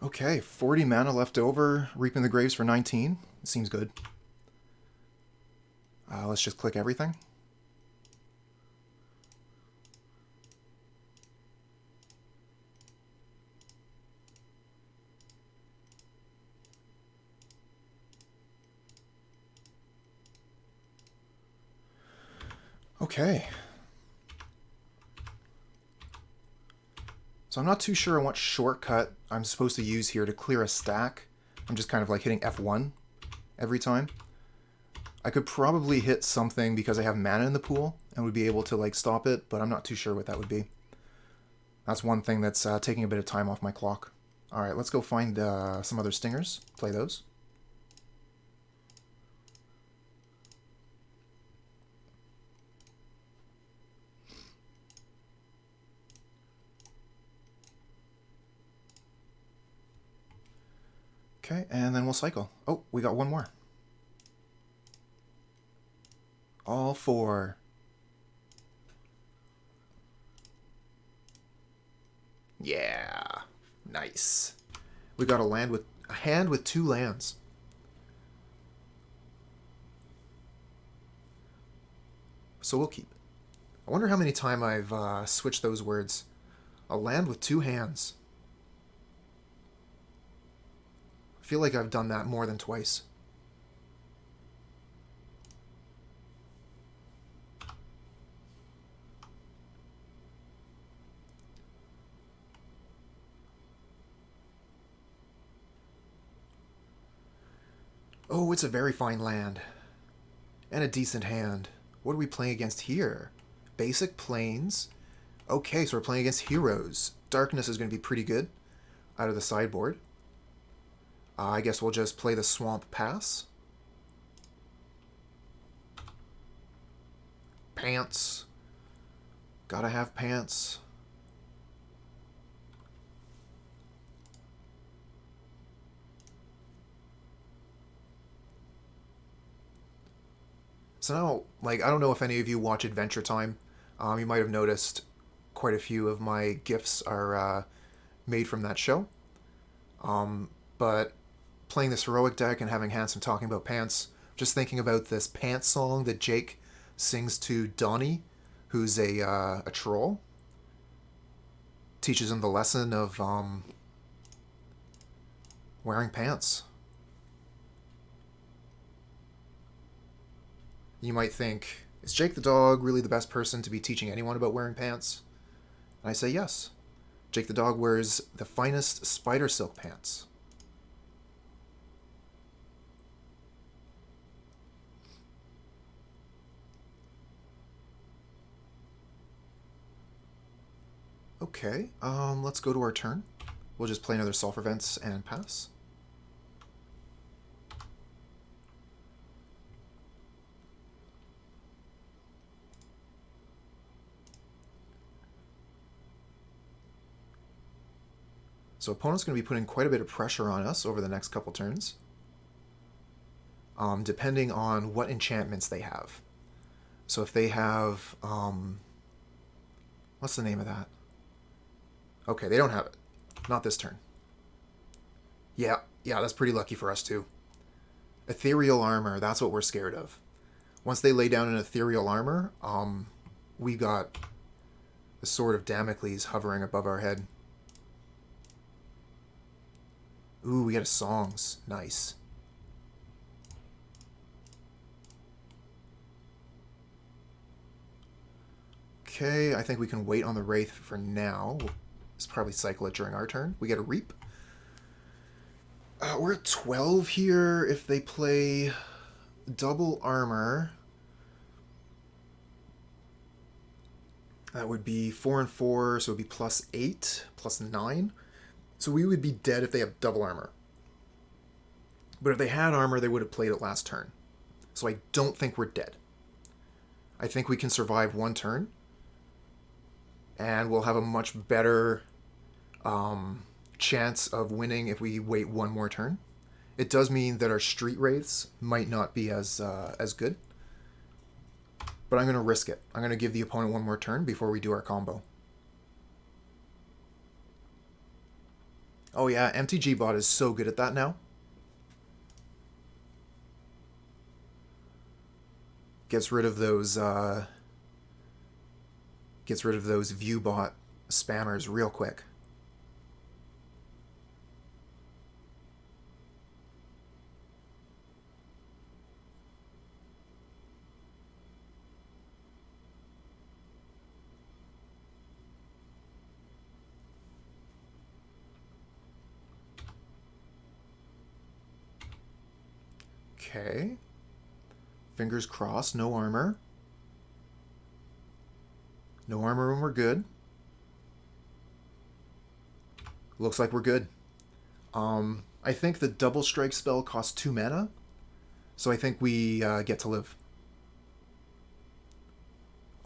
Okay, 40 mana left over. Reaping the Graves for 19. Seems good. Let's just click everything. Okay. So I'm not too sure on what shortcut I'm supposed to use here to clear a stack. I'm just kind of like hitting F1 every time. I could probably hit something because I have mana in the pool and would be able to like stop it, but I'm not too sure what that would be. That's one thing that's taking a bit of time off my clock. Alright, let's go find some other stingers. Play those. Okay, and then we'll cycle. Oh, we got one more. All four. Yeah, nice. We got a hand with 2 lands. So we'll keep it. I wonder how many times I've switched those words. A land with 2 hands. I feel like I've done that more than twice. Oh, it's a very fine land. And a decent hand. What are we playing against here? Basic plains. Okay, so we're playing against heroes. Darkness is going to be pretty good out of the sideboard. I guess we'll just play the Swamp Pass. Pants. Gotta have pants. So now, like, I don't know if any of you watch Adventure Time. You might have noticed quite a few of my GIFs are made from that show. But playing this heroic deck and having Handsome talking about pants, just thinking about this pants song that Jake sings to Donnie, who's a troll. Teaches him the lesson of wearing pants. You might think, is Jake the dog really the best person to be teaching anyone about wearing pants? And I say yes. Jake the dog wears the finest spider silk pants. Okay, let's go to our turn. We'll just play another Sulfur Vents and pass. So opponent's going to be putting quite a bit of pressure on us over the next couple turns, depending on what enchantments they have. So if they have, what's the name of that? Okay, they don't have it. Not this turn. Yeah, that's pretty lucky for us too. Ethereal Armor, that's what we're scared of. Once they lay down an Ethereal Armor, we got the Sword of Damocles hovering above our head. Ooh, we got a Songs. Nice. Okay, I think we can wait on the Wraith for now. We'll probably cycle it during our turn. We get a Reap. We're at 12 here. If they play double armor, That would be 4 and 4, so it would be +8, +9. So we would be dead if they have double armor. But if they had armor, they would have played it last turn. So I don't think we're dead. I think we can survive one turn. And we'll have a much better chance of winning if we wait one more turn. It does mean that our Street Wraiths might not be as good. But I'm going to risk it. I'm going to give the opponent one more turn before we do our combo. Oh yeah, MtG bot is so good at that now. Gets rid of those view bot spammers real quick. Okay. Fingers crossed, no armor. No armor and we're good. Looks like we're good. I think the double strike spell costs 2 mana. So I think we get to live.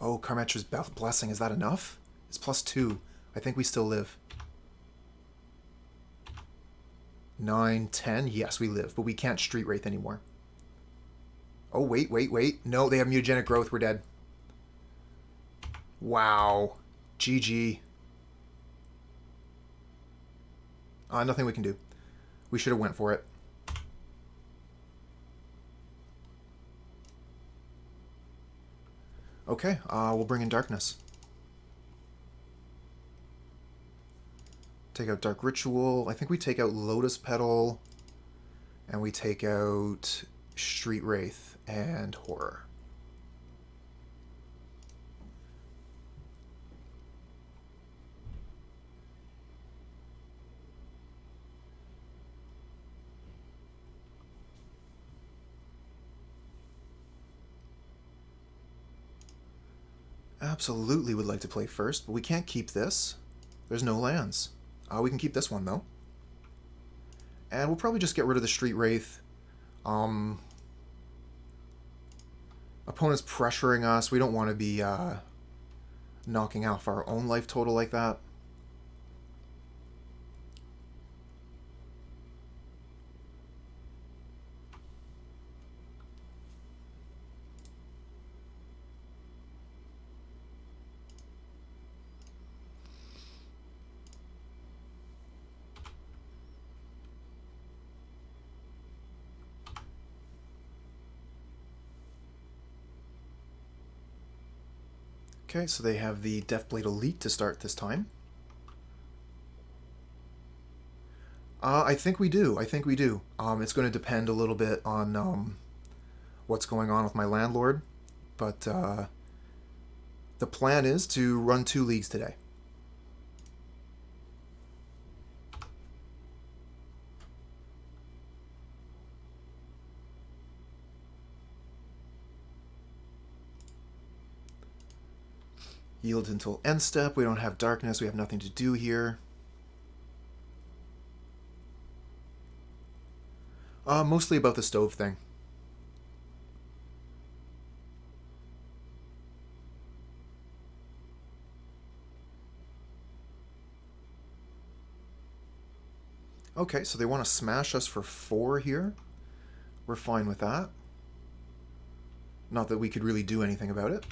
Oh, Karmetra's Blessing, is that enough? It's +2. I think we still live. 9, 10. Yes, we live, but we can't Street Wraith anymore. Oh, wait. No, they have mutagenic growth. We're dead. Wow. GG. Nothing we can do. We should have went for it. Okay, we'll bring in Darkness. Take out Dark Ritual. I think we take out Lotus Petal. And we take out Street Wraith and Horror. Absolutely would like to play first, but we can't keep this. There's no lands. We can keep this one, though. And we'll probably just get rid of the Street Wraith. Opponent's pressuring us. We don't want to be knocking off our own life total like that. Okay, so they have the Deathblade Elite to start this time. I think we do. It's going to depend a little bit on what's going on with my landlord, but the plan is to run 2 leagues today. Yield until end step. We don't have darkness. We have nothing to do here. Mostly about the stove thing. Okay, so they want to smash us for 4 here. We're fine with that. Not that we could really do anything about it.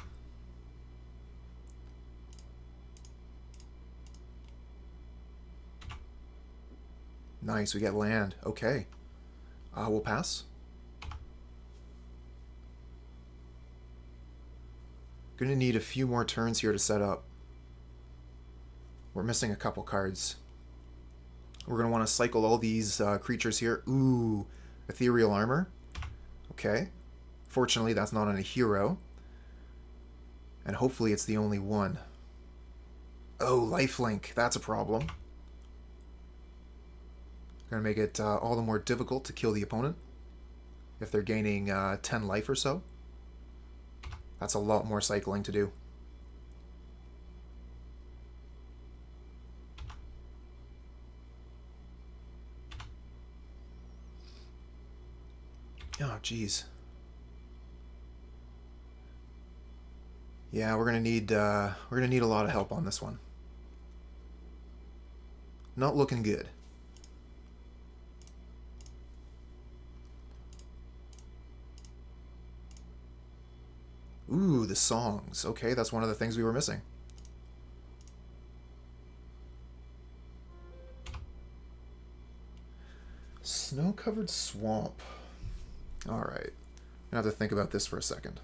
Nice, we get land. Okay. We'll pass. Gonna need a few more turns here to set up. We're missing a couple cards. We're gonna want to cycle all these creatures here. Ooh, Ethereal Armor. Okay. Fortunately, that's not on a hero. And hopefully it's the only one. Oh, lifelink. That's a problem. Going to make it all the more difficult to kill the opponent if they're gaining 10 life or so. That's a lot more cycling to do. Oh, jeez. Yeah, we're gonna need a lot of help on this one. Not looking good. Ooh, the songs. Okay, that's one of the things we were missing. Snow-covered swamp. Alright. I have to think about this for a second.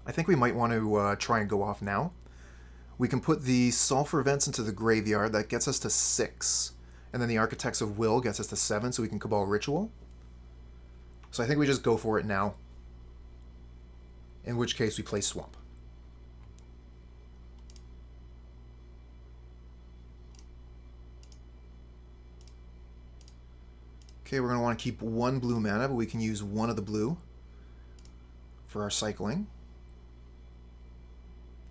I think we might want to try and go off now. We can put the Sulfur Vents into the graveyard. That gets us to 6. And then the Architects of Will gets us to 7, so we can Cabal Ritual. So I think we just go for it now. In which case we play Swamp. Okay, we're going to want to keep 1 blue mana, but we can use 1 of the blue for our cycling.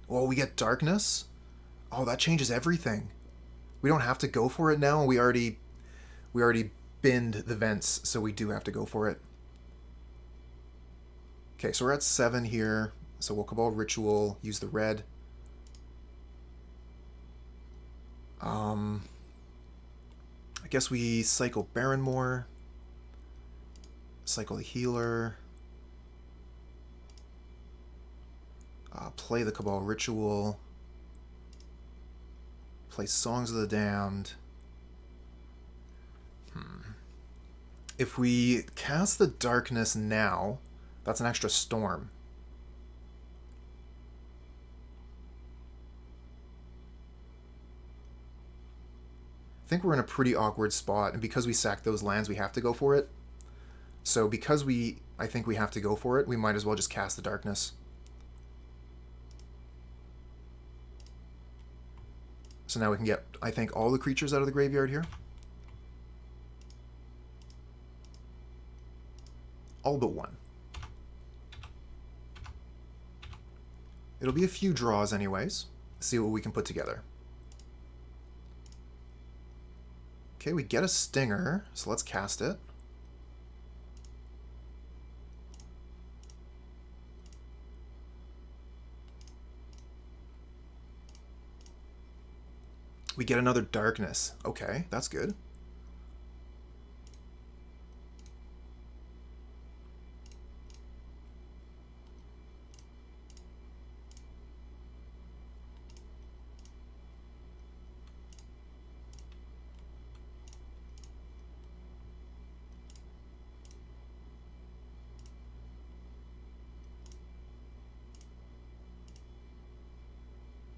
Oh, we get Darkness? Oh, that changes everything. We don't have to go for it now. We already binned the vents, so we do have to go for it. Okay, so we're at 7 here. So we'll Cabal Ritual, use the red. I guess we cycle Barren Moor. Cycle the Healer. Play the Cabal Ritual. Play Songs of the Damned. If we cast the Darkness now, that's an extra storm. I think we're in a pretty awkward spot, and because we sacked those lands, we have to go for it. So because I think we have to go for it, we might as well just cast the Darkness. So now we can get, I think, all the creatures out of the graveyard here. All but 1. It'll be a few draws anyways. See what we can put together. Okay, we get a Stinger, so let's cast it. We get another Darkness. Okay, that's good.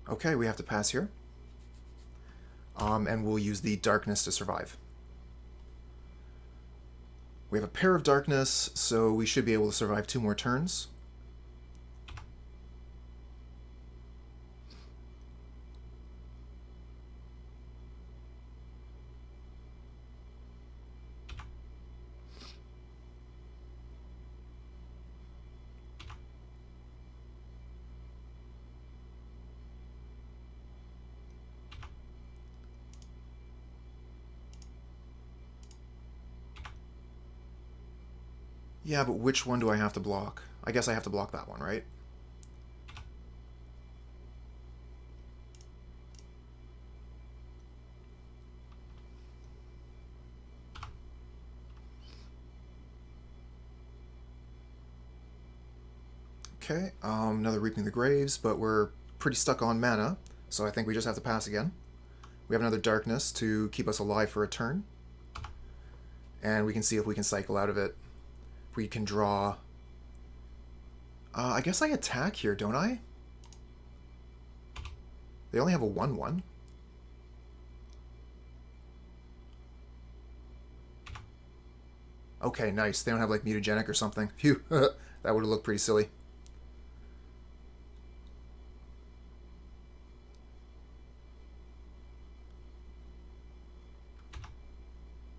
Okay, we have to pass here. And we'll use the Darkness to survive. We have a pair of Darkness, so we should be able to survive 2 more turns. Yeah, but which one do I have to block? I guess I have to block that one, right? Okay, another Reaping the Graves, but we're pretty stuck on mana, so I think we just have to pass again. We have another Darkness to keep us alive for a turn. And we can see if we can cycle out of it. We can draw... I guess I attack here, don't I? They only have a 1/1. Okay, nice. They don't have, like, mutagenic or something. Phew. That would have looked pretty silly.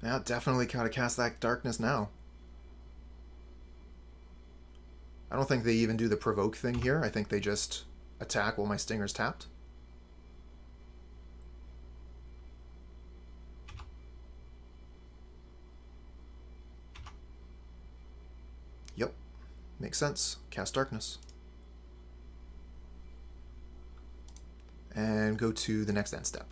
Yeah, definitely gotta cast that Darkness now. I don't think they even do the provoke thing here. I think they just attack while my Stinger's tapped. Yep, makes sense. Cast Darkness. And go to the next end step.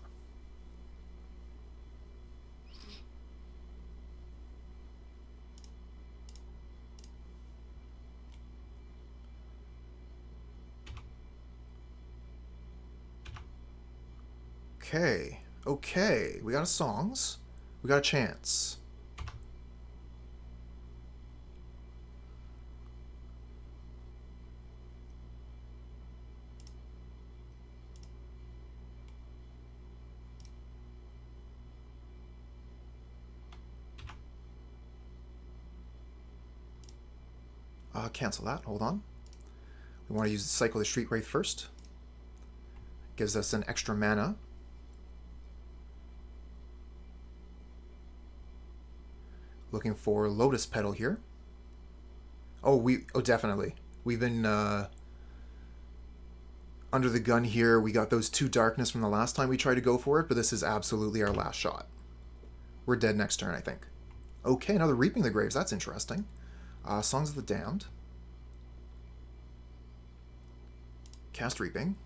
Okay, we got a songs, we got a chance. Cancel that, hold on. We want to use cycle the Street Wraith first. Gives us an extra mana. Looking for Lotus Petal here. Oh, definitely. We've been under the gun here. We got those 2 darkness from the last time we tried to go for it, but this is absolutely our last shot. We're dead next turn, I think. Okay, another Reaping the Graves. That's interesting. Songs of the Damned. Cast Reaping.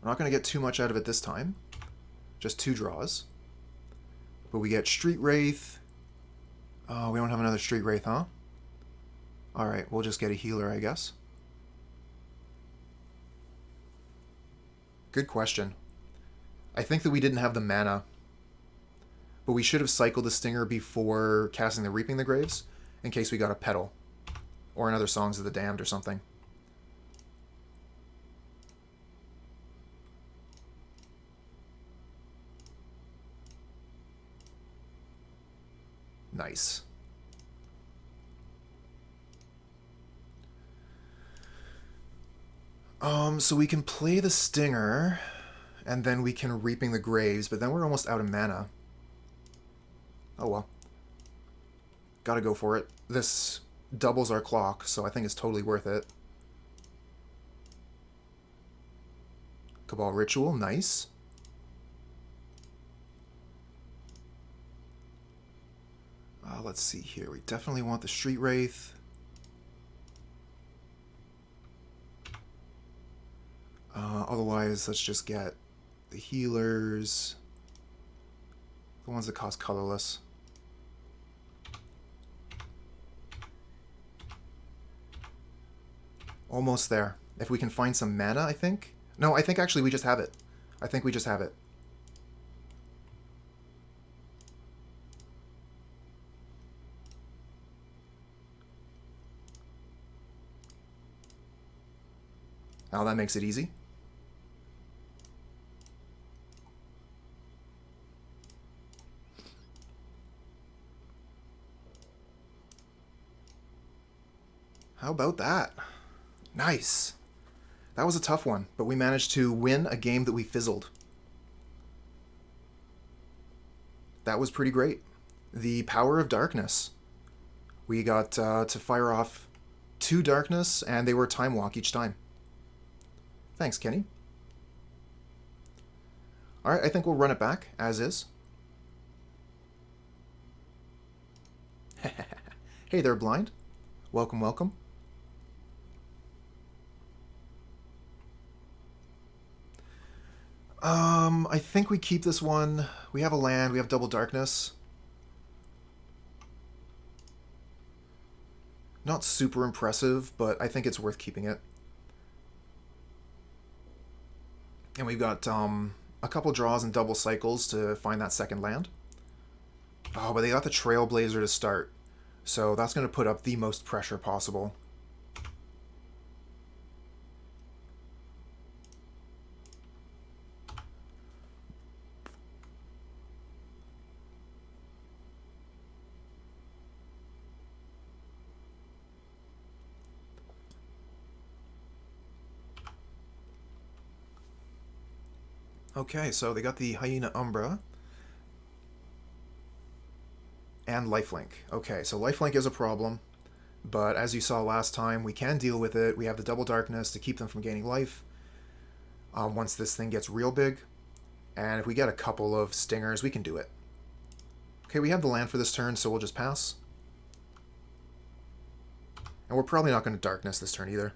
We're not going to get too much out of it this time. Just 2 draws. But we get Street Wraith. Oh, we don't have another Street Wraith, huh? Alright, we'll just get a healer, I guess. Good question. I think that we didn't have the mana. But we should have cycled the Stinger before casting the Reaping the Graves, in case we got a Petal. Or another Songs of the Damned or something. Nice. So we can play the Stinger, and then we can Reaping the Graves, but then we're almost out of mana. Oh well. Gotta go for it. This doubles our clock, so I think it's totally worth it. Cabal Ritual, nice. Let's see here. We definitely want the Street Wraith. Otherwise, let's just get the healers. The ones that cost colorless. Almost there. If we can find some mana, I think. No, I think actually we just have it. I think we just have it. Now that makes it easy. How about that? Nice. That was a tough one, but we managed to win a game that we fizzled. That was pretty great. The Power of Darkness. We got to fire off 2 darkness, and they were time walk each time. Thanks, Kenny. Alright, I think we'll run it back, as is. Hey there, Blind. Welcome, welcome. I think we keep this one. We have a land, we have double darkness. Not super impressive, but I think it's worth keeping it. And we've got a couple draws and double cycles to find that second land. Oh, but they got the Trailblazer to start. So that's going to put up the most pressure possible. Okay, so they got the Hyena Umbra. And lifelink. Okay, so lifelink is a problem, but as you saw last time, we can deal with it. We have the double darkness to keep them from gaining life once this thing gets real big. And if we get a couple of stingers, we can do it. Okay, we have the land for this turn, so we'll just pass. And we're probably not going to darkness this turn either.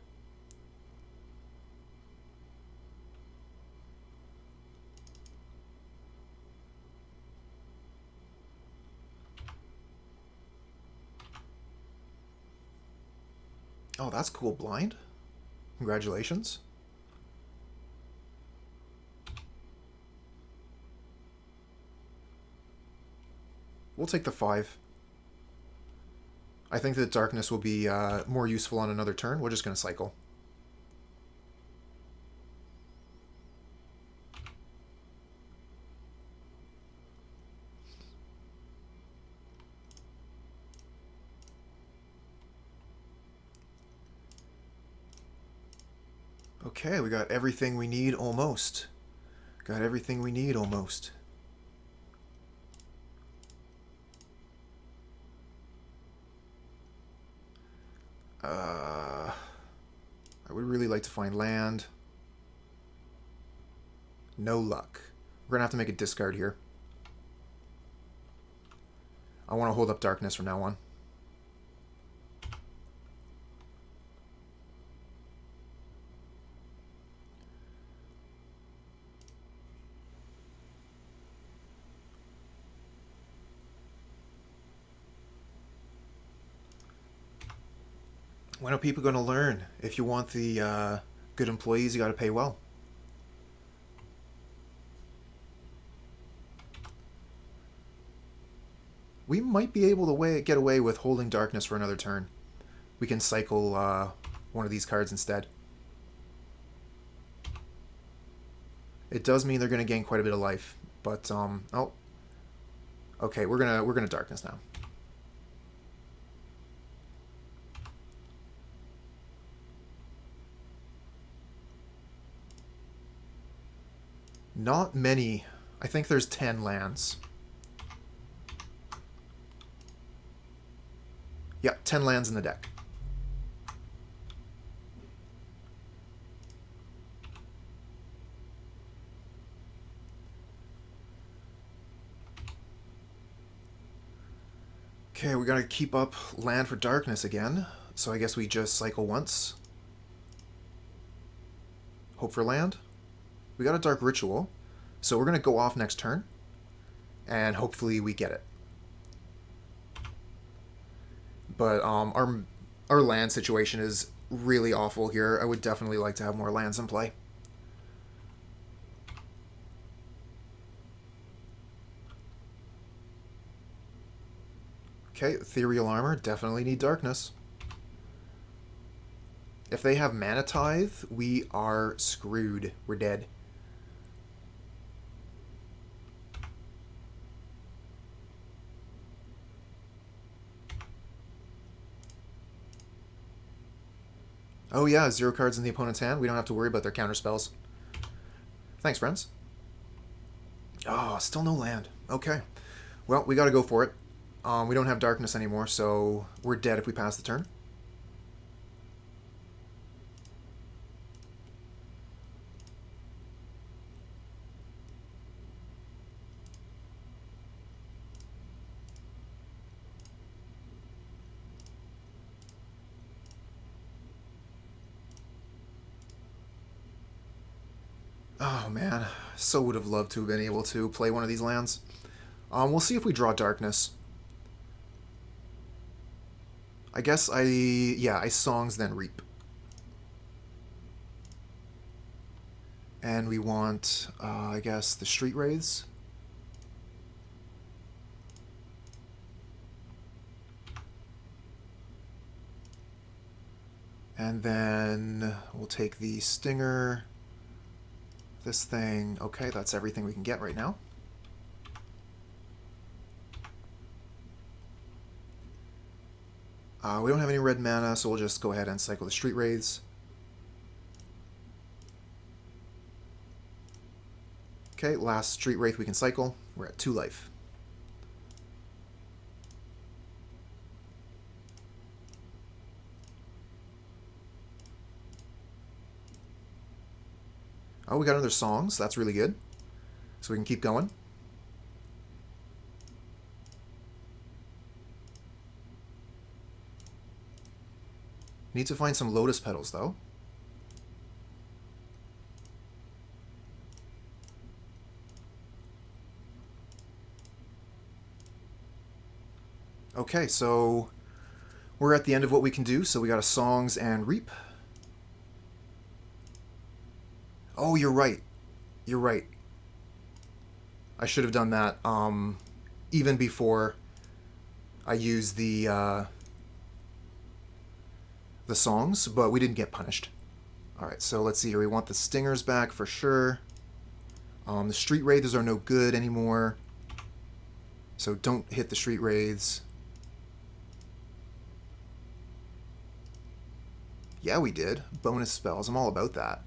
Oh, that's cool. Blind. Congratulations. We'll take the 5. I think that darkness will be more useful on another turn. We're just going to cycle. Okay, we got everything we need almost. Got everything we need almost. I would really like to find land. No luck. We're going to have to make a discard here. I want to hold up darkness from now on. When are people going to learn? If you want the good employees, you got to pay well. We might be able to get away with holding darkness for another turn. We can cycle one of these cards instead. It does mean they're going to gain quite a bit of life, but oh, okay, we're gonna darkness now. Not many. I think there's 10 lands. Yeah, 10 lands in the deck. Okay, we gotta keep up land for darkness again. So I guess we just cycle once. Hope for land. We got a Dark Ritual, so we're going to go off next turn, and hopefully we get it. But our land situation is really awful here. I would definitely like to have more lands in play. Okay, Ethereal Armor, definitely need darkness. If they have Mana Tithe, we are screwed. We're dead. Oh yeah, 0 cards in the opponent's hand. We don't have to worry about their counter spells. Thanks, friends. Oh, still no land. Okay. Well, we gotta go for it. We don't have darkness anymore, so we're dead if we pass the turn. Oh man, so would have loved to have been able to play one of these lands. We'll see if we draw darkness. I guess I songs then reap. And we want, I guess, the Street Wraiths. And then we'll take the Stinger. This thing, okay, that's everything we can get right now. We don't have any red mana, so we'll just go ahead and cycle the Street Wraiths. Okay, last Street Wraith we can cycle. We're at 2 life. Oh, we got another song, so that's really good. So we can keep going. Need to find some Lotus Petals, though. Okay, so we're at the end of what we can do, so we got a Songs and Reap. Oh, you're right. You're right. I should have done that even before I used the songs, but we didn't get punished. Alright, so let's see here. We want the Stingers back for sure. The Street Wraiths are no good anymore, so don't hit the Street Wraiths. Yeah, we did. Bonus spells. I'm all about that.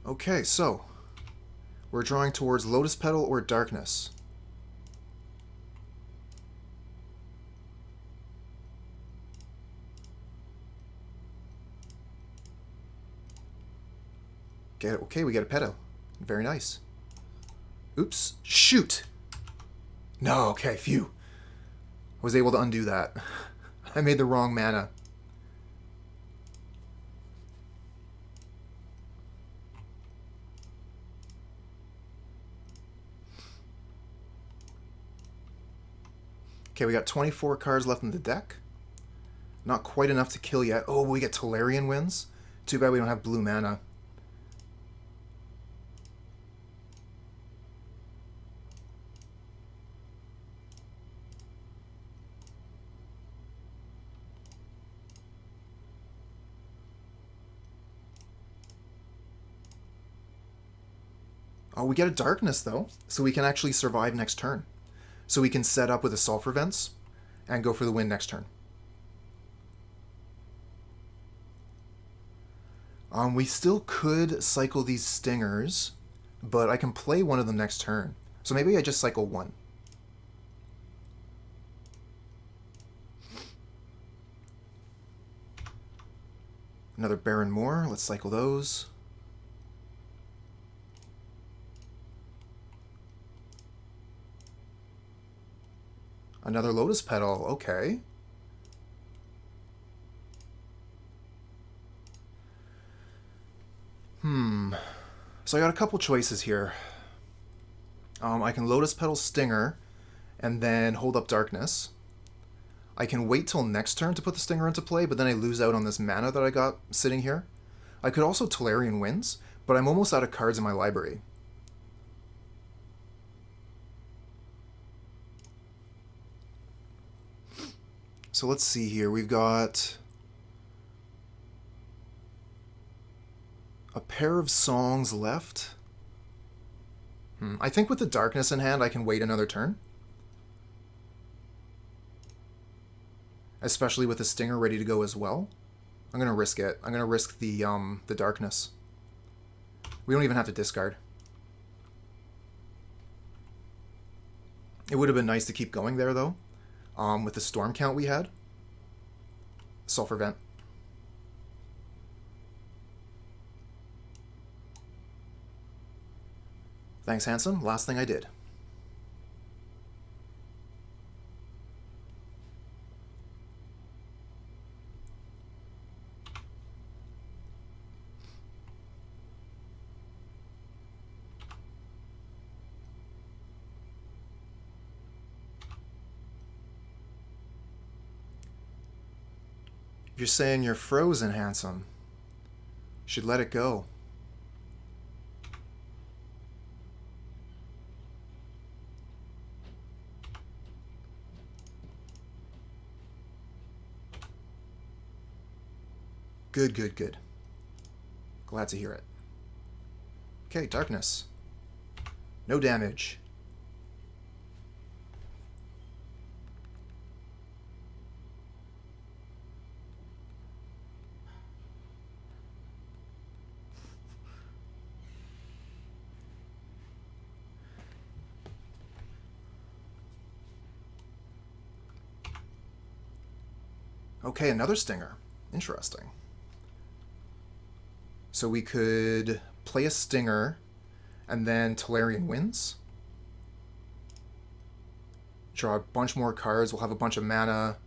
Okay, so we're drawing towards Lotus Petal or Darkness. Okay, we get a Petal. Very nice. Oops. Shoot! No, okay, phew. I was able to undo that. I made the wrong mana. Okay, we got 24 cards left in the deck. Not quite enough to kill yet. Oh, we get Tolarian Winds. Too bad we don't have blue mana. Oh, we get a Darkness, though, so we can actually survive next turn. So we can set up with the Sulfur Vents and go for the win next turn. We still could cycle these Stingers, but I can play one of them next turn. So maybe I just cycle one. Another Barren Moor. Let's cycle those. Another Lotus Petal. Okay. So I got a couple choices here. I can Lotus Petal Stinger and then hold up Darkness. I can wait till next turn to put the Stinger into play, but then I lose out on this mana that I got sitting here. I could also Tolarian Winds, but I'm almost out of cards in my library. So let's see here. We've got a pair of songs left. I think with the Darkness in hand, I can wait another turn. Especially with the Stinger ready to go as well. I'm going to risk it. I'm going to risk the Darkness. We don't even have to discard. It would have been nice to keep going there, though. With the storm count we had. Sulfur Vent. Thanks, Handsome. Last thing I did. You're saying you're frozen, Handsome. You should let it go. Good, good, good. Glad to hear it. Okay, Darkness. No damage. Okay, another Stinger. Interesting. So we could play a Stinger and then Tolarian Winds. Draw a bunch more cards. We'll have a bunch of mana.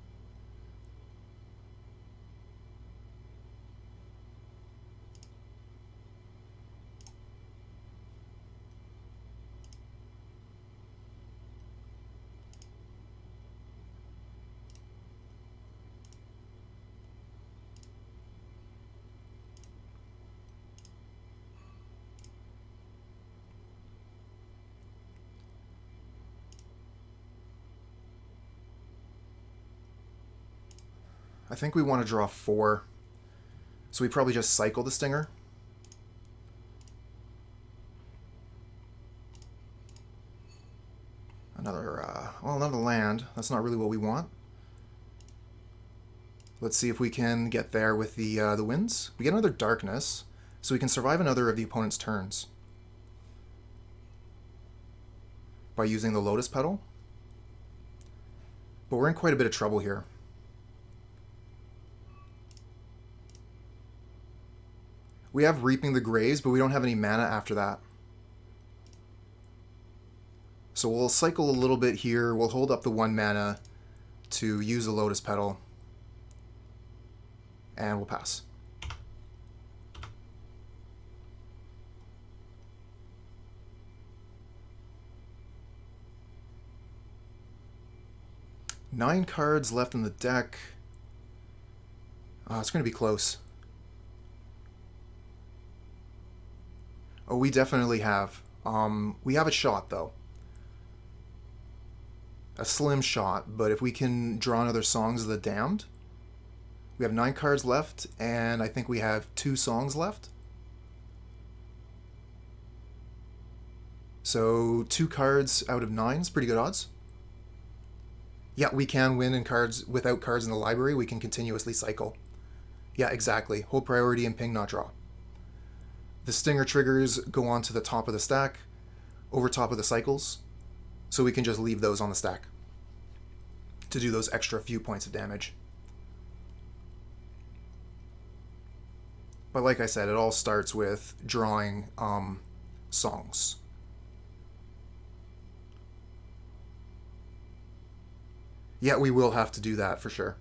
I think we want to draw 4. So we probably just cycle the Stinger. Another land. That's not really what we want. Let's see if we can get there with the winds. We get another darkness, so we can survive another of the opponent's turns by using the Lotus Petal. But we're in quite a bit of trouble here. We have Reaping the Graves, but we don't have any mana after that. So we'll cycle a little bit here. We'll hold up the 1 mana to use the Lotus Petal. And we'll pass. Nine cards left in the deck. It's going to be close. Oh, we definitely have. We have a shot, though. A slim shot, but if we can draw another Songs of the Damned, we have 9 cards left, and I think we have 2 songs left. So 2 cards out of 9 is pretty good odds. Yeah, we can win in cards without cards in the library. We can continuously cycle. Yeah, exactly. Hold priority and ping, not draw. The Stinger triggers go on to the top of the stack, over top of the cycles, so we can just leave those on the stack to do those extra few points of damage. But like I said, it all starts with drawing songs. Yeah, we will have to do that for sure.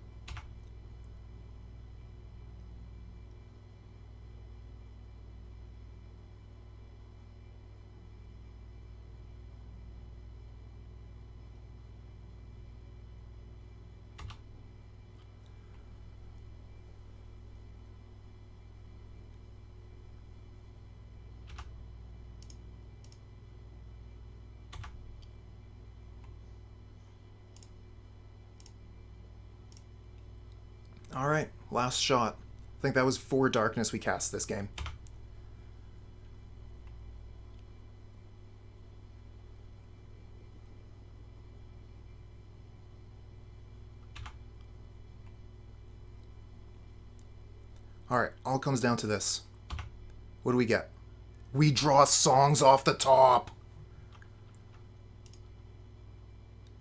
Alright, last shot. I think that was 4 darkness we cast this game. Alright, all comes down to this. What do we get? We draw songs off the top!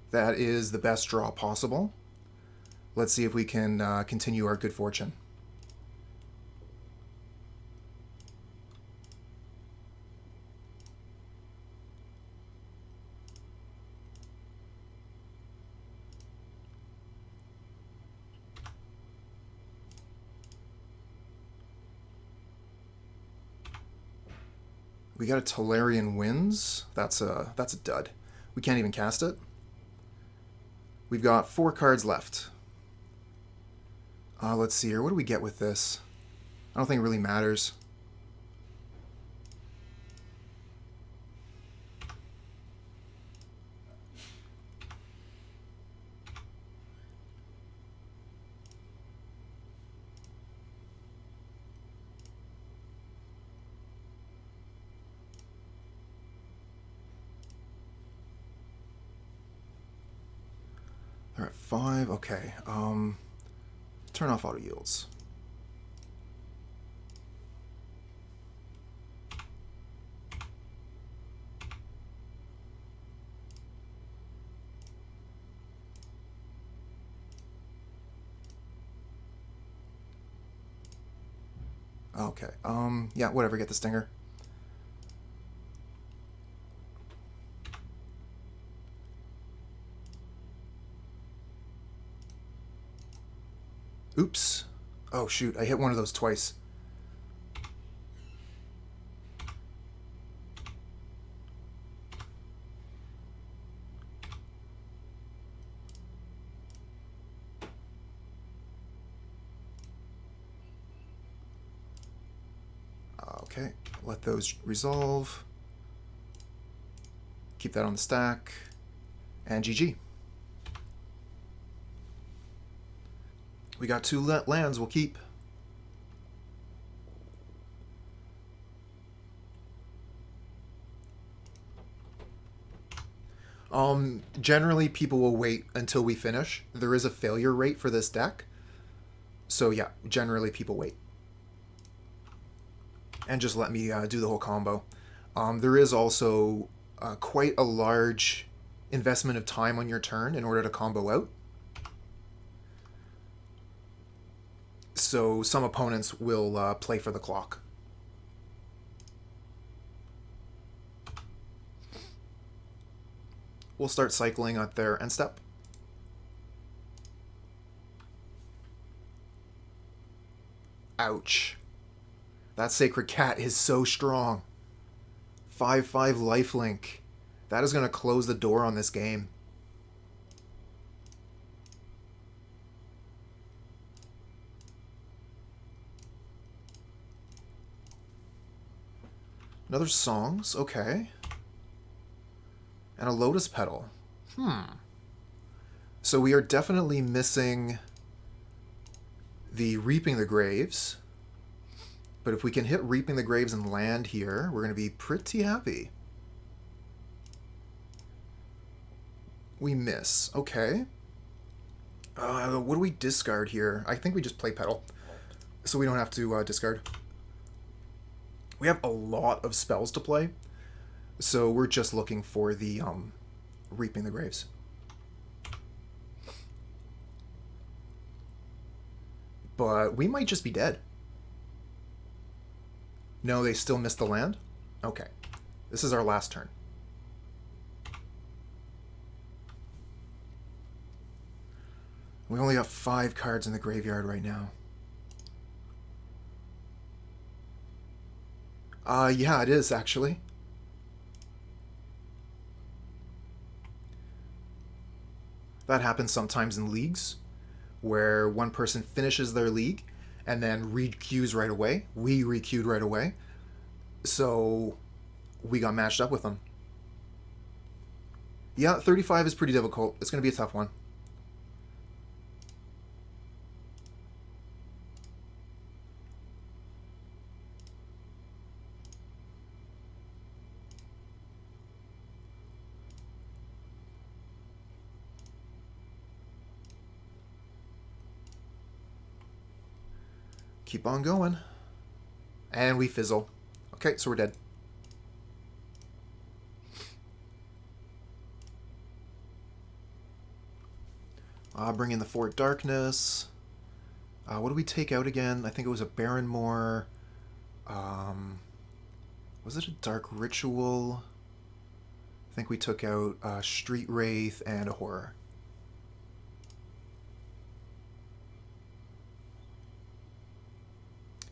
That is the best draw possible. Let's see if we can continue our good fortune. We got a Tolarian Winds. That's a dud. We can't even cast it. We've got 4 cards left. Let's see here. What do we get with this? I don't think it really matters. They're at 5. Okay. Turn off auto yields. Okay. Yeah, whatever, get the Stinger. Oops. Oh, shoot, I hit one of those twice. Okay, let those resolve. Keep that on the stack. And GG. We got 2 lands we'll keep. Generally people will wait until we finish. There is a failure rate for this deck. So yeah, generally people wait. And just let me do the whole combo. There is also quite a large investment of time on your turn in order to combo out. So some opponents will play for the clock. We'll start cycling at their end step. Ouch. That Sacred Cat is so strong. 5/5 lifelink. That is going to close the door on this game. Another Songs, okay. And a Lotus Petal. So we are definitely missing the Reaping the Graves. But if we can hit Reaping the Graves and land here, we're going to be pretty happy. We miss. Okay. What do we discard here? I think we just play Petal, so we don't have to discard. We have a lot of spells to play, so we're just looking for the Reaping the Graves. But we might just be dead. No, they still missed the land? Okay. This is our last turn. We only have 5 cards in the graveyard right now. Yeah, it is, actually. That happens sometimes in leagues, where one person finishes their league and then re-queues right away. We re-queued right away. So we got matched up with them. Yeah, 35 is pretty difficult. It's going to be a tough one. Keep on going. And we fizzle. Okay, so we're dead. Bring in the Fort Darkness. What do we take out again? I think it was a Barren Moor. Was it a Dark Ritual? I think we took out Street Wraith and a Horror.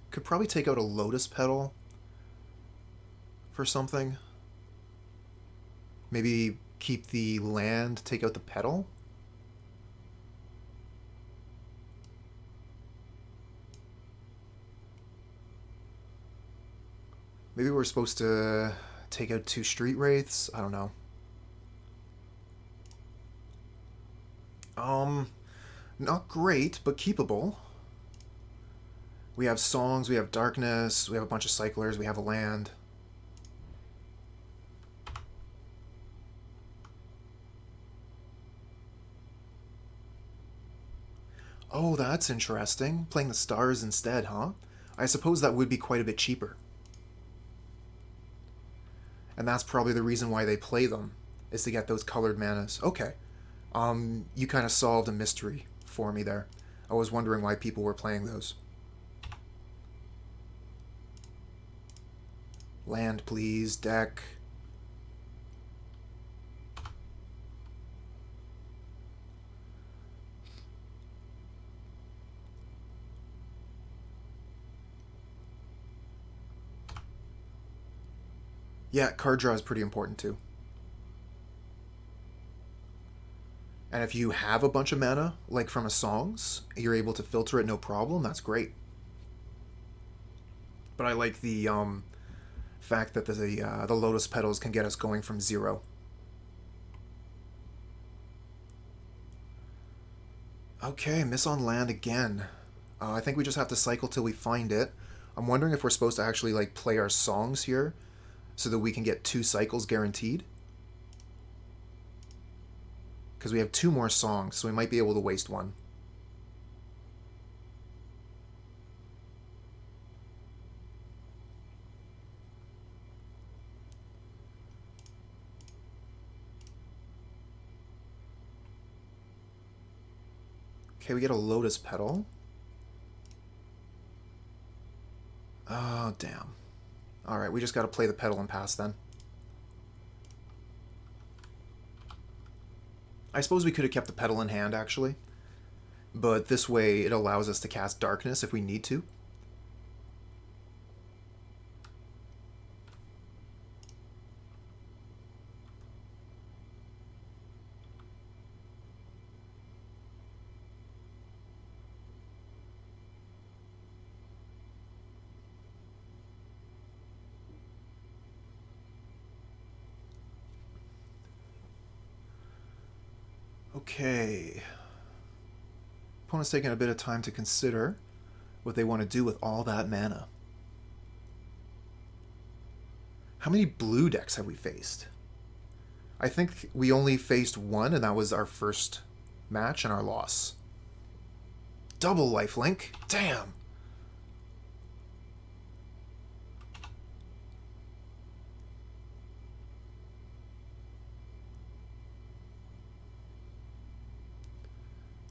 Could probably take out a Lotus Petal for something. Maybe keep the land, take out the petal. Maybe we're supposed to take out 2 Street Wraiths. I don't know. Not great, but keepable. We have Songs, we have Darkness, we have a bunch of Cyclers, we have a land. Oh, that's interesting. Playing the stars instead, huh? I suppose that would be quite a bit cheaper. And that's probably the reason why they play them, is to get those colored manas. Okay. You kind of solved a mystery for me there. I was wondering why people were playing those. Land, please. Deck. Yeah, card draw is pretty important too. And if you have a bunch of mana, like from a songs, you're able to filter it no problem, that's great. But I like the fact that the Lotus Petals can get us going from 0. Okay, miss on land again. I think we just have to cycle till we find it. I'm wondering if we're supposed to actually like play our songs here so that we can get 2 cycles guaranteed. Because we have 2 more songs, so we might be able to waste 1. Okay, we get a Lotus Petal. Oh, damn. Alright, we just gotta play the Petal and pass then. I suppose we could have kept the Petal in hand, actually. But this way it allows us to cast Darkness if we need to. Okay. Opponent's taking a bit of time to consider what they want to do with all that mana. How many blue decks have we faced? I think we only faced 1, and that was our first match and our loss. Double lifelink? Damn!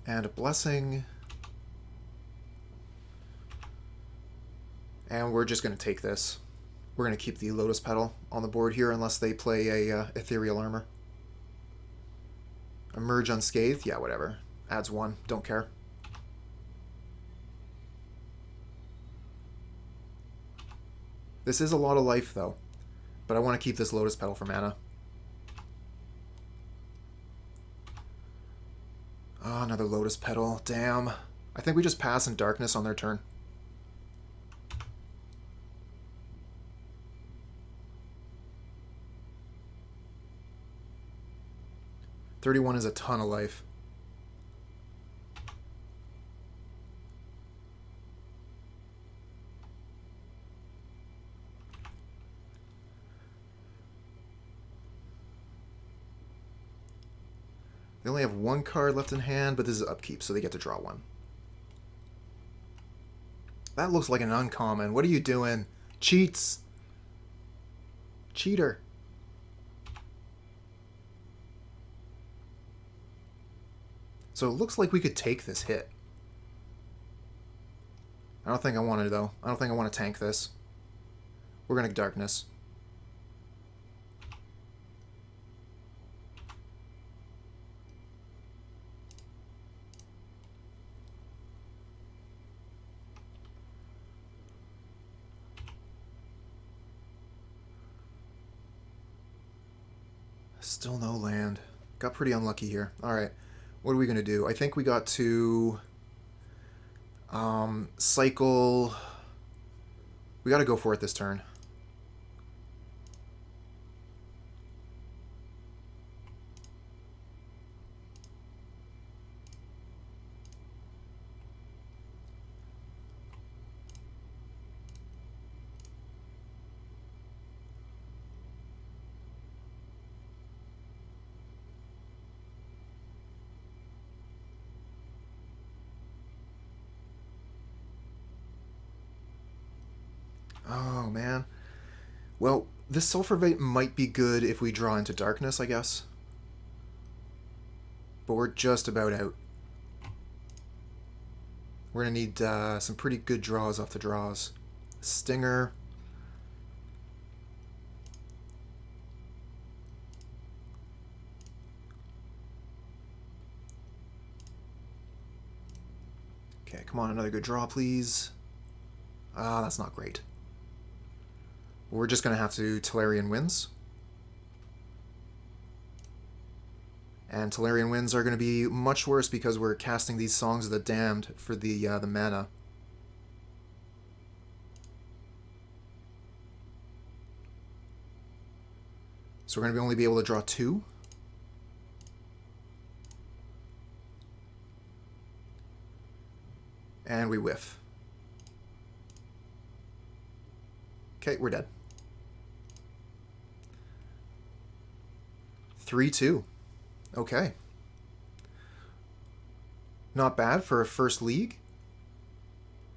And a blessing. And we're just going to take this. We're going to keep the Lotus Petal on the board here unless they play a Ethereal Armor. Emerge unscathed? Yeah, whatever. Adds 1. Don't care. This is a lot of life, though. But I want to keep this Lotus Petal for mana. Oh, another Lotus Petal. Damn. I think we just pass in Darkness on their turn. $31 is a ton of life. They only have 1 card left in hand, but this is upkeep, so they get to draw 1. That looks like an uncommon. What are you doing? Cheats. Cheater. So it looks like we could take this hit. I don't think I want to, though. I don't think I want to tank this. We're going to Darkness. Still no land. Got pretty unlucky here. Alright. What are we going to do? I think we got to cycle. We got to go for it this turn. Oh, man. Well, this Sulfur Vent might be good if we draw into Darkness, I guess. But we're just about out. We're going to need some pretty good draws off the draws. Stinger. Come on, another good draw, please. Ah, that's not great. We're just going to have to Tolarian Winds. And Tolarian Winds are going to be much worse because we're casting these Songs of the Damned for the mana. So we're going to only be able to draw 2. And we whiff. Okay, we're dead. 3-2. Okay. Not bad for a first league.